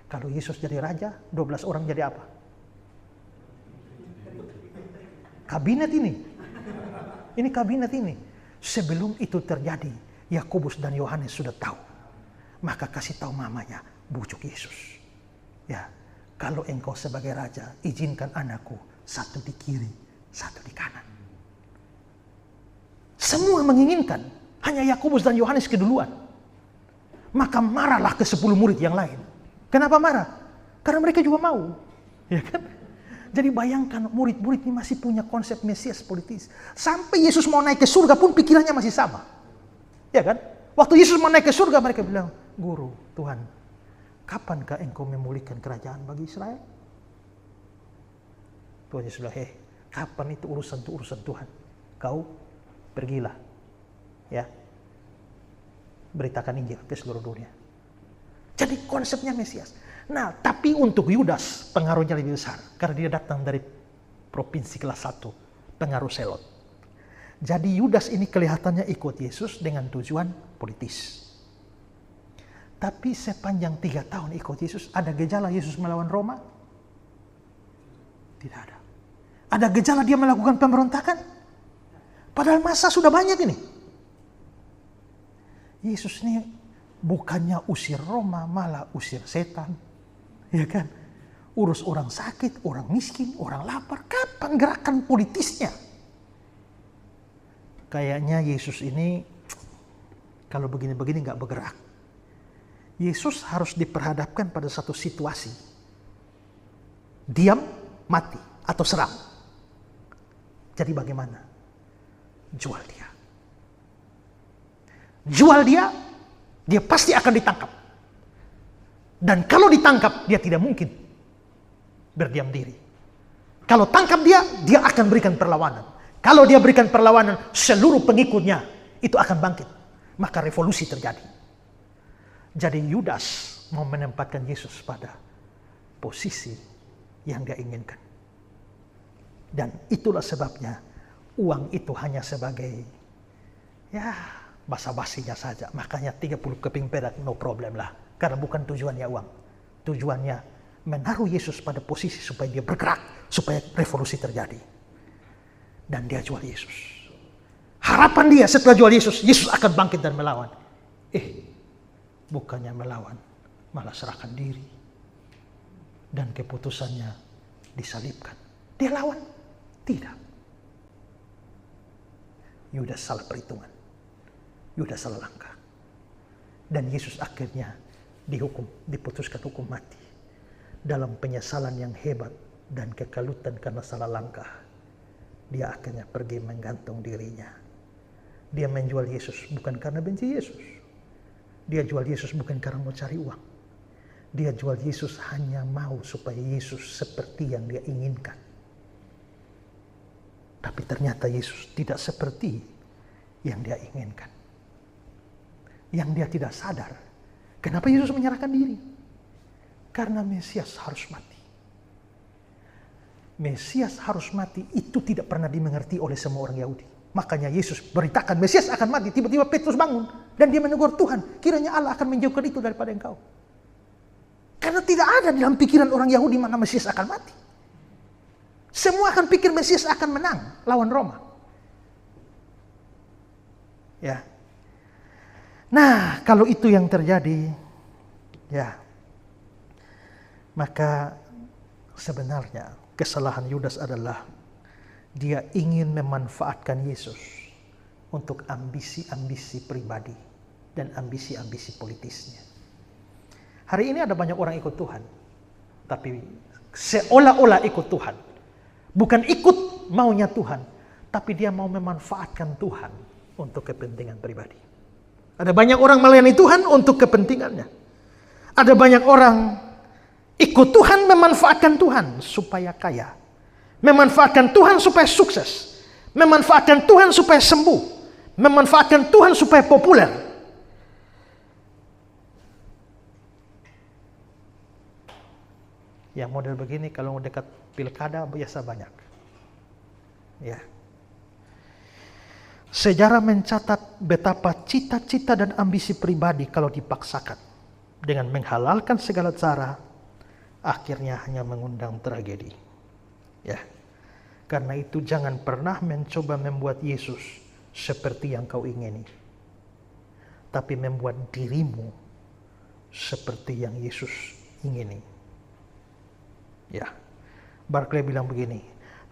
Kalau Yesus jadi raja, 12 orang jadi apa? Kabinet ini. Ini kabinet ini. Sebelum itu terjadi, Yakobus dan Yohanes sudah tahu. Maka kasih tahu mamanya, bujuk Yesus. Ya, kalau engkau sebagai raja, izinkan anakku satu di kiri, satu di kanan. Semua menginginkan, hanya Yakobus dan Yohanes keduluan. Maka marahlah ke 10 murid yang lain. Kenapa marah? Karena mereka juga mau. Ya kan? Jadi bayangkan murid-murid ini masih punya konsep Mesias politis. Sampai Yesus mau naik ke surga pun pikirannya masih sama. Ya kan? Waktu Yesus mau naik ke surga mereka bilang, Guru, Tuhan, kapankah engkau memulihkan kerajaan bagi Israel? Tuhan Yesus bilang, kapan itu urusan Tuhan? Kau pergilah. Ya. Beritakan Injil ke seluruh dunia. Jadi konsepnya Mesias. Nah, tapi untuk Yudas pengaruhnya lebih besar. Karena dia datang dari provinsi kelas 1. Pengaruh selot. Jadi Yudas ini kelihatannya ikut Yesus dengan tujuan politis. Tapi sepanjang 3 tahun ikut Yesus, ada gejala Yesus melawan Roma? Tidak ada. Ada gejala dia melakukan pemberontakan? Padahal masa sudah banyak ini. Yesus ini bukannya usir Roma, malah usir setan. Ya kan? Urus orang sakit, orang miskin, orang lapar. Kapan gerakan politisnya? Kayaknya Yesus ini kalau begini-begini nggak bergerak. Yesus harus diperhadapkan pada satu situasi. Diam, mati, atau serang. Jadi bagaimana? Jual dia. Jual dia, dia pasti akan ditangkap. Dan kalau ditangkap, dia tidak mungkin berdiam diri. Kalau tangkap dia, dia akan berikan perlawanan. Kalau dia berikan perlawanan, seluruh pengikutnya itu akan bangkit. Maka revolusi terjadi. Jadi Yudas mau menempatkan Yesus pada posisi yang dia inginkan. Dan itulah sebabnya uang itu hanya sebagai basa-basinya saja. Makanya 30 keping perak no problem lah. Karena bukan tujuannya uang. Tujuannya menaruh Yesus pada posisi supaya dia bergerak. Supaya revolusi terjadi. Dan dia jual Yesus. Harapan dia setelah jual Yesus, Yesus akan bangkit dan melawan. Bukannya melawan, malah serahkan diri. Dan keputusannya disalibkan. Dia lawan? Tidak. Yudas salah perhitungan. Yudas salah langkah. Dan Yesus akhirnya diputuskan hukum mati. Dalam penyesalan yang hebat dan kekalutan karena salah langkah. Dia akhirnya pergi menggantung dirinya. Dia menjual Yesus bukan karena benci Yesus. Dia jual Yesus bukan karena mau cari uang. Dia jual Yesus hanya mau supaya Yesus seperti yang dia inginkan. Tapi ternyata Yesus tidak seperti yang dia inginkan. Yang dia tidak sadar. Kenapa Yesus menyerahkan diri? Karena Mesias harus mati. Mesias harus mati itu tidak pernah dimengerti oleh semua orang Yahudi. Makanya Yesus beritakan Mesias akan mati. Tiba-tiba Petrus bangun dan dia menegur Tuhan, kiranya Allah akan menjauhkan itu daripada engkau. Karena tidak ada dalam pikiran orang Yahudi mana Mesias akan mati. Semua akan pikir Mesias akan menang lawan Roma. Ya. Nah, kalau itu yang terjadi, ya, maka sebenarnya kesalahan Yudas adalah dia ingin memanfaatkan Yesus untuk ambisi-ambisi pribadi dan ambisi-ambisi politisnya. Hari ini ada banyak orang ikut Tuhan, tapi seolah-olah ikut Tuhan. Bukan ikut maunya Tuhan, tapi dia mau memanfaatkan Tuhan untuk kepentingan pribadi. Ada banyak orang melayani Tuhan untuk kepentingannya. Ada banyak orang ikut Tuhan, memanfaatkan Tuhan supaya kaya. Memanfaatkan Tuhan supaya sukses. Memanfaatkan Tuhan supaya sembuh. Memanfaatkan Tuhan supaya populer. Yang model begini kalau dekat pilkada biasa banyak. Ya. Sejarah mencatat betapa cita-cita dan ambisi pribadi kalau dipaksakan dengan menghalalkan segala cara, akhirnya hanya mengundang tragedi. Ya, karena itu jangan pernah mencoba membuat Yesus seperti yang kau ingini, tapi membuat dirimu seperti yang Yesus ingini. Ya, Barclay bilang begini,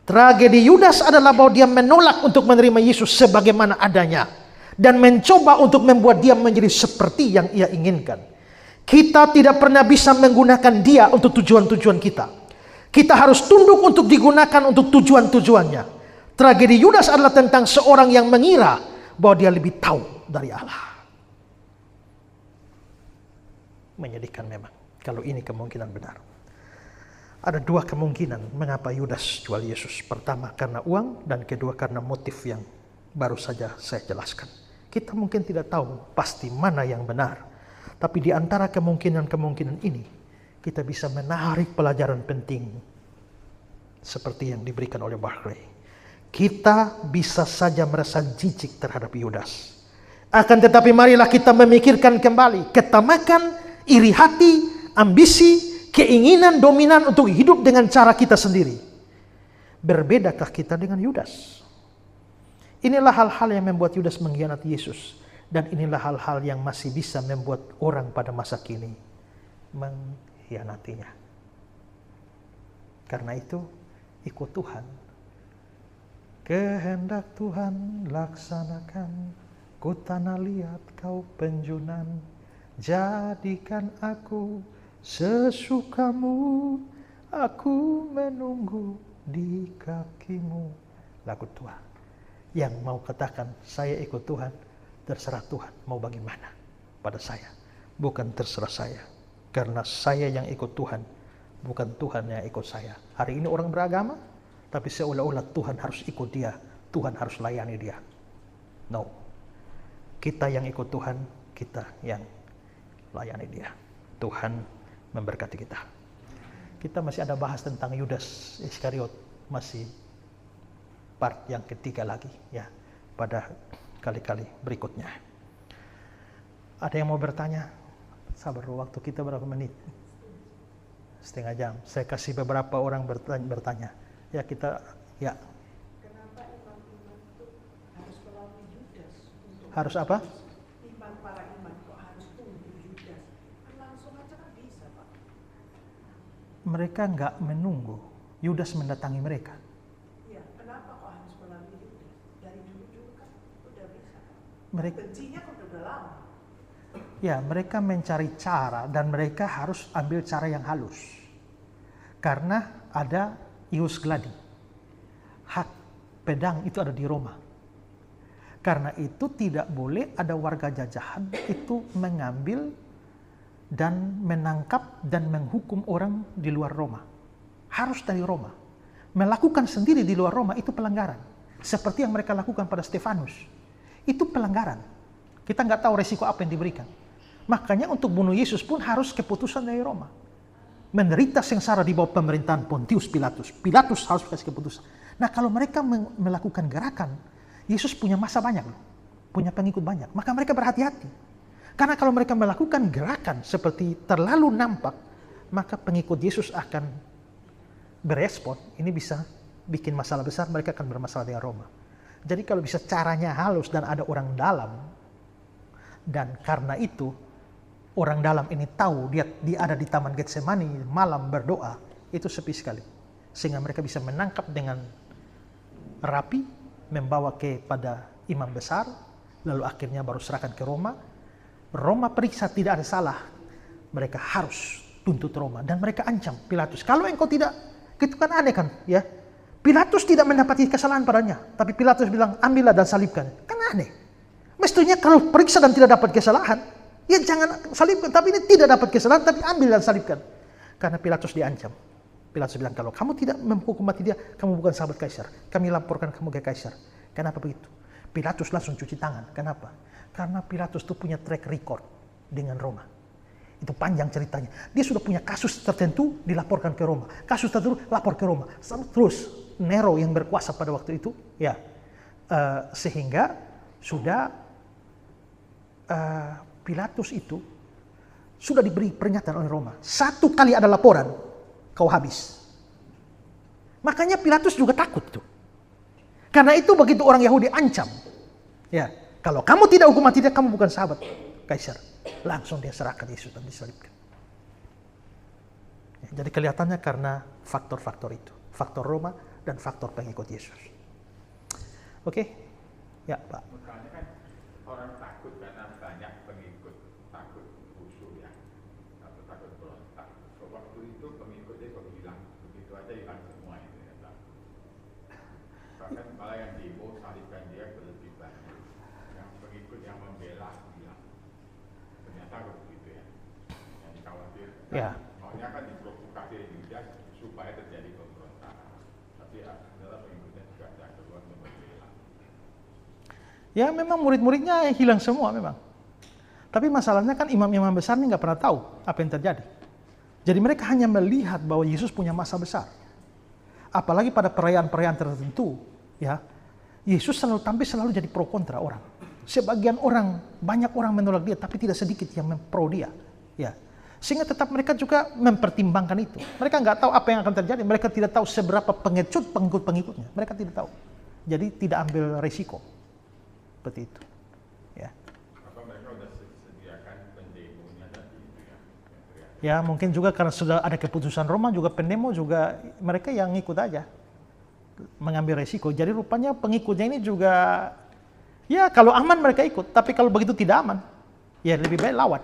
tragedi Yudas adalah bahwa dia menolak untuk menerima Yesus sebagaimana adanya dan mencoba untuk membuat dia menjadi seperti yang ia inginkan. Kita tidak pernah bisa menggunakan dia untuk tujuan-tujuan kita. Kita harus tunduk untuk digunakan untuk tujuan-tujuannya. Tragedi Yudas adalah tentang seorang yang mengira bahwa dia lebih tahu dari Allah. Menyedihkan memang kalau ini kemungkinan benar. Ada dua kemungkinan mengapa Yudas jual Yesus. Pertama karena uang, dan kedua karena motif yang baru saja saya jelaskan. Kita mungkin tidak tahu pasti mana yang benar, tapi di antara kemungkinan-kemungkinan ini kita bisa menarik pelajaran penting seperti yang diberikan oleh Barclay. Kita bisa saja merasa jijik terhadap Yudas. Akan tetapi marilah kita memikirkan kembali ketamakan, iri hati, ambisi, keinginan dominan untuk hidup dengan cara kita sendiri. Berbedakah kita dengan Yudas? Inilah hal-hal yang membuat Yudas mengkhianati Yesus. Dan inilah hal-hal yang masih bisa membuat orang pada masa kini mengkhianatinya. Karena itu, ikut Tuhan. Kehendak Tuhan laksanakan, ku tanah liat kau penjunan, jadikan aku sesukamu, aku menunggu di kakimu. Lagu Tuhan. Yang mau katakan, saya ikut Tuhan, terserah Tuhan mau bagaimana pada saya. Bukan terserah saya. Karena saya yang ikut Tuhan, bukan Tuhan yang ikut saya. Hari ini orang beragama, tapi seolah-olah Tuhan harus ikut dia. Tuhan harus layani dia. No. Kita yang ikut Tuhan, kita yang layani dia. Tuhan memberkati kita. Kita masih ada bahas tentang Yudas Iskariot. Masih part yang ketiga lagi ya, pada kali-kali berikutnya. Ada yang mau bertanya? Sabar, waktu kita berapa menit? Setengah jam. Saya kasih beberapa orang bertanya. Ya kita, ya. Kenapa imam-imam itu harus melalui Yudas? Harus apa? Imam para imam kok harus tunggu Yudas? Kan langsung aja kan bisa, Pak. Mereka nggak menunggu. Yudas mendatangi mereka. Iya, kenapa kok harus melalui Yudas? Dari dulu kan udah bisa. Mereka, Bencinya kok udah lama. ya, mereka mencari cara dan mereka harus ambil cara yang halus. Karena ada ius gladi. Hak pedang itu ada di Roma. Karena itu tidak boleh ada warga jajahan itu mengambil dan menangkap dan menghukum orang di luar Roma. Harus dari Roma. Melakukan sendiri di luar Roma itu pelanggaran. Seperti yang mereka lakukan pada Stefanus. Itu pelanggaran. Kita nggak tahu resiko apa yang diberikan. Makanya untuk bunuh Yesus pun harus keputusan dari Roma. Menderita sengsara di bawah pemerintahan Pontius Pilatus. Pilatus harus kasih keputusan. Nah kalau mereka melakukan gerakan Yesus punya massa banyak loh, punya pengikut banyak. Maka mereka berhati-hati. Karena kalau mereka melakukan gerakan seperti terlalu nampak, maka pengikut Yesus akan berespon. Ini bisa bikin masalah besar, mereka akan bermasalah dengan Roma. Jadi kalau bisa caranya halus dan ada orang dalam, dan karena itu orang dalam ini tahu dia ada di Taman Getsemani malam berdoa, itu sepi sekali. Sehingga mereka bisa menangkap dengan rapi, membawa kepada imam besar, lalu akhirnya baru serahkan ke Roma. Roma periksa tidak ada salah, mereka harus tuntut Roma. Dan mereka ancam Pilatus, kalau engkau tidak, itu kan aneh kan ya. Pilatus tidak mendapati kesalahan padanya, tapi Pilatus bilang ambillah dan salibkan. Kan aneh. Mestinya kalau periksa dan tidak dapat kesalahan, ya jangan salibkan. Tapi ini tidak dapat kesalahan, tapi ambil dan salibkan. Karena Pilatus diancam. Pilatus bilang, kalau kamu tidak menghukum mati dia, kamu bukan sahabat Kaisar. Kami laporkan kamu ke Kaisar. Kenapa begitu? Pilatus langsung cuci tangan. Kenapa? Karena Pilatus itu punya track record dengan Roma. Itu panjang ceritanya. Dia sudah punya kasus tertentu, dilaporkan ke Roma. Kasus tertentu, lapor ke Roma. Terus Nero yang berkuasa pada waktu itu, ya, sehingga sudah Pilatus itu sudah diberi peringatan oleh Roma. 1 kali ada laporan, kau habis. Makanya Pilatus juga takut tuh. Karena itu begitu orang Yahudi ancam, ya, kalau kamu tidak hukum mati dia, kamu bukan sahabat Kaisar. Langsung dia serahkan Yesus dan disalibkan. Ya, jadi kelihatannya karena faktor-faktor itu, faktor Roma dan faktor pengikut Yesus. Oke, ya Pak. Makanya kan orang takut karena banyak pengikut, takut busuk ya, atau takut berontak. Waktu itu pengikutnya kok hilang, begitu aja hilang semua itu ya. Bahkan malah yang demo salibkan dia lebih banyak. Yang pengikut yang membela hilang. Ternyata begitu ya. Yang dikhawatirkan. Ya. Maunya kan diprovokasi Yudas supaya terjadi pemberontakan. Tapi adalah pengikutnya juga ada keluar membela. Ya memang murid-muridnya hilang semua memang. Tapi masalahnya kan imam-imam besar ini nggak pernah tahu apa yang terjadi. Jadi mereka hanya melihat bahwa Yesus punya massa besar. Apalagi pada perayaan-perayaan tertentu, ya, Yesus selalu tampil selalu jadi pro kontra orang. Sebagian orang, banyak orang menolak dia, tapi tidak sedikit yang pro dia. Ya. Sehingga tetap mereka juga mempertimbangkan itu. Mereka nggak tahu apa yang akan terjadi. Mereka tidak tahu seberapa pengecut pengikut-pengikutnya. Mereka tidak tahu. Jadi tidak ambil resiko. Seperti itu. Ya. Apa mereka sudah sediakan pendemonya tadi itu ya? Ya mungkin juga karena sudah ada keputusan Roma juga pendemo juga mereka yang ngikut aja. Mengambil resiko. Jadi rupanya pengikutnya ini juga, ya kalau aman mereka ikut. Tapi kalau begitu tidak aman, ya lebih baik lawan.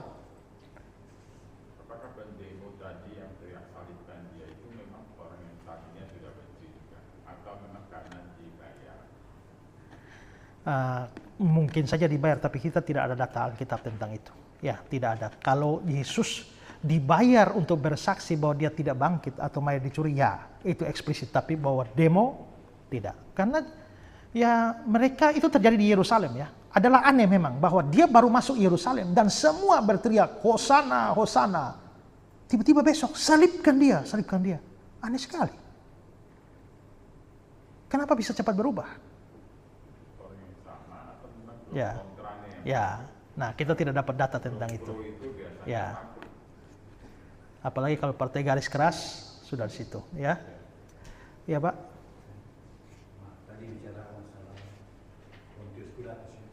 Apakah pendemo tadi yang teriak salibkan dia itu memang orang yang tadinya sudah benci juga? Atau memang karena dibayar? Mungkin saja dibayar, tapi kita tidak ada data Alkitab tentang itu. Ya, tidak ada. Kalau Yesus dibayar untuk bersaksi bahwa dia tidak bangkit atau mayat dicuri, ya itu eksplisit. Tapi bahwa demo, tidak. Karena ya mereka itu terjadi di Yerusalem ya. Adalah aneh memang bahwa dia baru masuk Yerusalem dan semua berteriak, Hosana, Hosana. Tiba-tiba besok, salibkan dia, salibkan dia. Aneh sekali. Kenapa bisa cepat berubah? Orang yang sama atau memang Ya, kontranya yang ya. Nah, kita tidak dapat data tentang itu. pro itu biasanya Ya. takut. Apalagi kalau partai garis keras sudah di situ, ya. Ya, Pak. Nah, tadi bicara masalah Pontius Pilatus ya.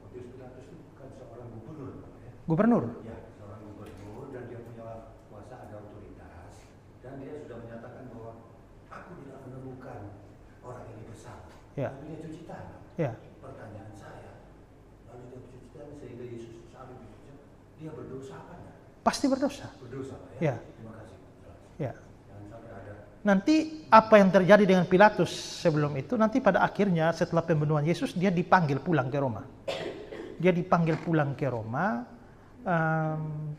Pontius Pilatus itu bukan seorang gubernur, Pak, ya. Gubernur. Ya, seorang gubernur dan dia punya kuasa, ada otoritas, dan dia sudah menyatakan bahwa aku tidak menemukan orang ini bersalah. Ya. Lalu dia cuci tangan. Ya. Pertanyaan saya, lalu dia cuci tangan sehingga Yesus salib itu, dia berdosa apa enggak? Pasti berdosa. Berdosa, Pak, Ya. Terima kasih. Ya. Jangan sampai ada. Nanti apa yang terjadi dengan Pilatus sebelum itu, nanti pada akhirnya setelah pembunuhan Yesus, dia dipanggil pulang ke Roma. Dia dipanggil pulang ke Roma,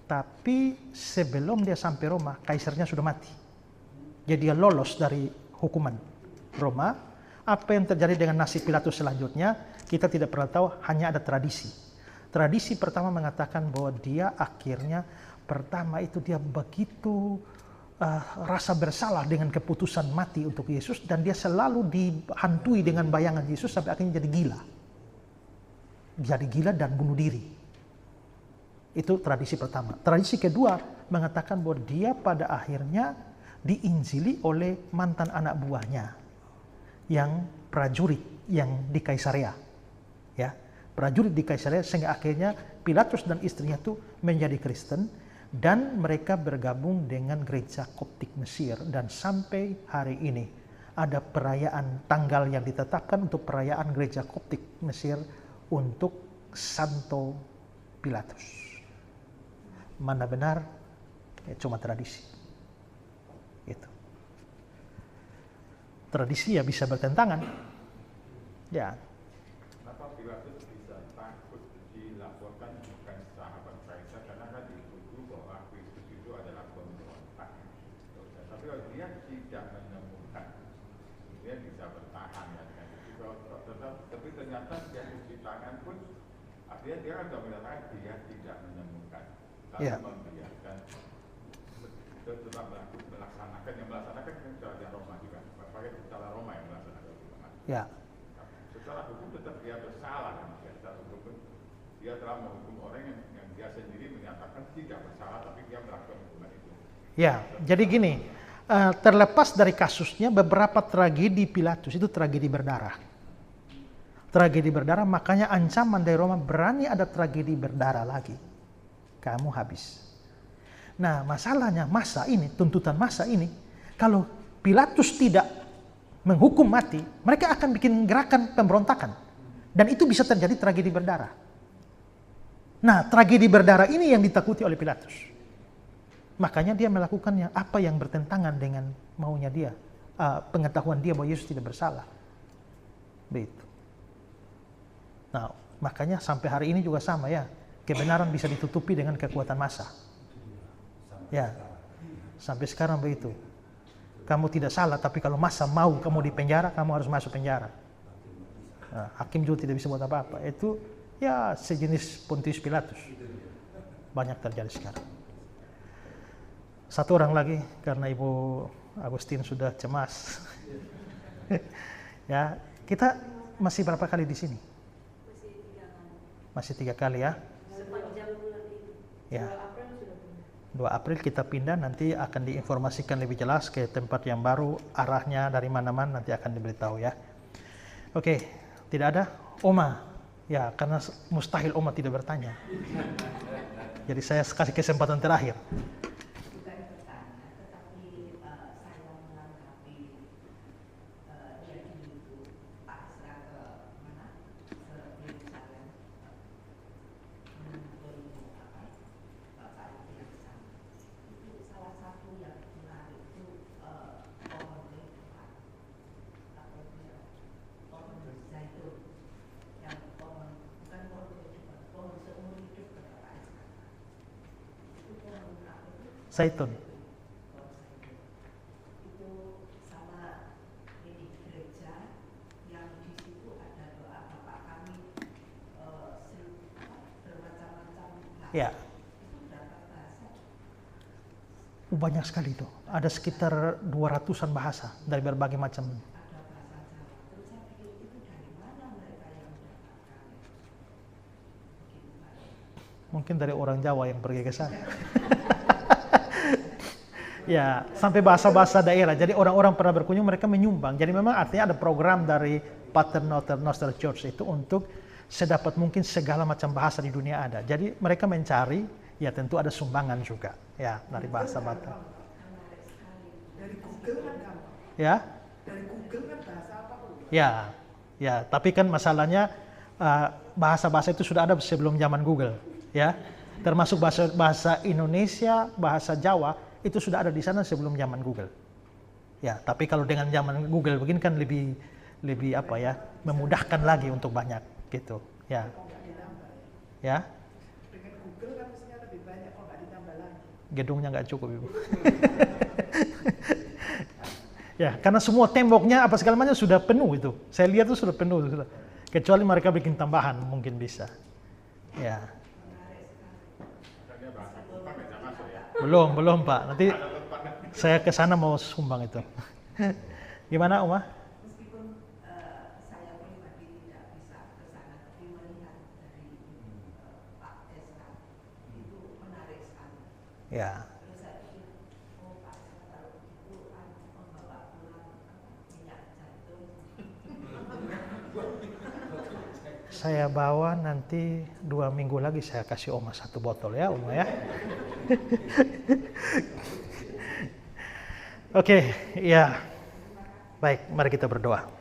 tapi sebelum dia sampai Roma, kaisarnya sudah mati. Jadi dia lolos dari hukuman Roma. Apa yang terjadi dengan nasib Pilatus selanjutnya, kita tidak pernah tahu, hanya ada tradisi. Tradisi pertama mengatakan bahwa dia akhirnya, pertama itu dia begitu rasa bersalah dengan keputusan mati untuk Yesus, dan dia selalu dihantui dengan bayangan Yesus sampai akhirnya jadi gila. Jadi gila dan bunuh diri. Itu tradisi pertama. Tradisi kedua mengatakan bahwa dia pada akhirnya diinjili oleh mantan anak buahnya yang prajurit yang di Kaisarea. Ya, prajurit di Kaisarea, sehingga akhirnya Pilatus dan istrinya itu menjadi Kristen dan mereka bergabung dengan gereja Koptik Mesir, dan sampai hari ini ada perayaan tanggal yang ditetapkan untuk perayaan gereja Koptik Mesir untuk Santo Pilatus. Mana benar? Ya, cuma tradisi. Itu. Tradisi ya bisa bertentangan. Ya. Kenapa Pilatus bisa takut dilaporkan bukan sahabat Kaisar, karena kan dituduh bahwa Kristus itu adalah pemberontak. Tapi kalau dia tidak menemukan, dia bisa bertahan ya dengan itu. Tapi ternyata dia cuci tangan pun, artinya dia kan sudah menyatakan dia tidak menemukan, lalu membiarkan tetap melaksanakan yang melaksanakan cara Roma juga, pakai cara Roma yang melaksanakan juga. Ya. Secara hukum tetap dia bersalah kan, secara hukum dia telah menghukum orang yang dia sendiri menyatakan tidak bersalah, tapi dia melakukan hukuman itu. Ya, jadi gini, terlepas dari kasusnya, beberapa tragedi Pilatus itu tragedi berdarah. Tragedi berdarah, makanya ancaman dari Roma, berani ada tragedi berdarah lagi, kamu habis. Nah, masalahnya masa ini, tuntutan masa ini, kalau Pilatus tidak menghukum mati, mereka akan bikin gerakan pemberontakan. Dan itu bisa terjadi tragedi berdarah. Nah, tragedi berdarah ini yang ditakuti oleh Pilatus. Makanya dia melakukannya apa yang bertentangan dengan maunya dia. Pengetahuan dia bahwa Yesus tidak bersalah. Begitu. Nah, makanya sampai hari ini juga sama ya. Kebenaran bisa ditutupi dengan kekuatan massa. Ya, sampai sekarang begitu. Kamu tidak salah, tapi kalau massa mau kamu di penjara, kamu harus masuk penjara. Nah, hakim juga tidak bisa buat apa-apa. Itu ya sejenis Pontius Pilatus. Banyak terjadi sekarang. Satu orang lagi, karena Ibu Agustin sudah cemas. Ya, kita masih berapa kali di sini? Masih 3 kali ya? Sepanjang bulan ini. Ya. 2 April sudah pindah. 2 April kita pindah, nanti akan diinformasikan lebih jelas ke tempat yang baru, arahnya dari mana-mana nanti akan diberitahu ya. Oke, tidak ada? Oma, ya karena mustahil Oma tidak bertanya. Jadi saya kasih kesempatan terakhir. Bukan bertanya, tetapi saya menanggapi jadi itu Pak Isra ke mana? Ke Yerusalem. Bapak itu yang sama. Itu salah satu yang menarik itu pohon lebat atau pohon zaitun, yang pohon bukan pohon kehidupan, pohon seumur hidup kata Pak Isra. Itu pohon apa itu? Zaitun. Pohon zaitun. Itu sama ini gereja yang di situ ada doa Bapak kami bermacam-macam bahasa. Ya. Itu berapa bahasa? Banyak sekali itu. Ada sekitar 200-an bahasa dari berbagai macam. Ada bahasa Jawa. Terus saya pikir itu dari mana mereka yang mendapatkan begitu banyak? Mungkin dari orang Jawa yang pergi ke sana. Ya, sampai bahasa-bahasa daerah. Jadi orang-orang pernah berkunjung, mereka menyumbang. Jadi memang artinya ada program dari Pater Noster Church itu untuk sedapat mungkin segala macam bahasa di dunia ada. Jadi mereka mencari, ya tentu ada sumbangan juga, ya dari bahasa Batak. Dari Google kan gampang. Ya, Dari Google kan bahasa apapun. ya. Tapi kan masalahnya bahasa-bahasa itu sudah ada sebelum zaman Google, ya. Termasuk bahasa Indonesia, bahasa Jawa itu sudah ada di sana sebelum zaman Google. Ya, tapi kalau dengan zaman Google begini kan lebih apa ya, memudahkan lagi untuk banyak gitu, ya. Kok nggak ditambah ya? Ya, Dengan Google kan mestinya lebih banyak, kok nggak ditambah lagi? gedungnya nggak cukup, Ibu. Ya, karena semua temboknya apa segala macam sudah penuh itu. Saya lihat itu sudah penuh sudah. Kecuali mereka bikin tambahan mungkin bisa. Ya. Makanya bahasa Jepang nggak masuk ya. Belum Pak. Nanti Ada lepas Saya ke sana mau sumbang itu. Gimana Uma? Meskipun saya pribadi tidak bisa ke sana, tapi melihat dari Pak Eska itu menarik sekali. Ya. Terus saya pikir, oh Pak Eska kalau itu membawa pulang minyak jantung. Saya bawa nanti 2 minggu lagi saya kasih Oma 1 botol ya Oma ya. Oke, ya. Baik, mari kita berdoa.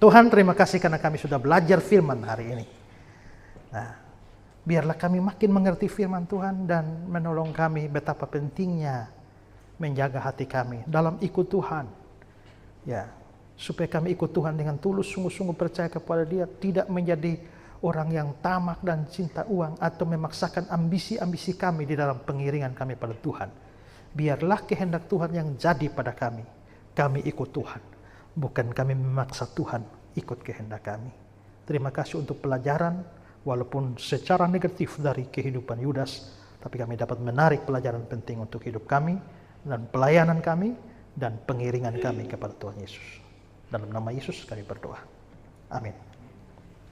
Tuhan, terima kasih karena kami sudah belajar firman hari ini. Nah, biarlah kami makin mengerti firman Tuhan dan menolong kami betapa pentingnya menjaga hati kami dalam ikut Tuhan. Ya, supaya kami ikut Tuhan dengan tulus, sungguh-sungguh percaya kepada Dia, tidak menjadi orang yang tamak dan cinta uang atau memaksakan ambisi-ambisi kami di dalam pengiringan kami pada Tuhan. Biarlah kehendak Tuhan yang jadi pada kami. Kami ikut Tuhan, bukan kami memaksa Tuhan ikut kehendak kami. Terima kasih untuk pelajaran, walaupun secara negatif dari kehidupan Yudas, tapi kami dapat menarik pelajaran penting untuk hidup kami, dan pelayanan kami, dan pengiringan kami kepada Tuhan Yesus. Dalam nama Yesus kami berdoa. Amin.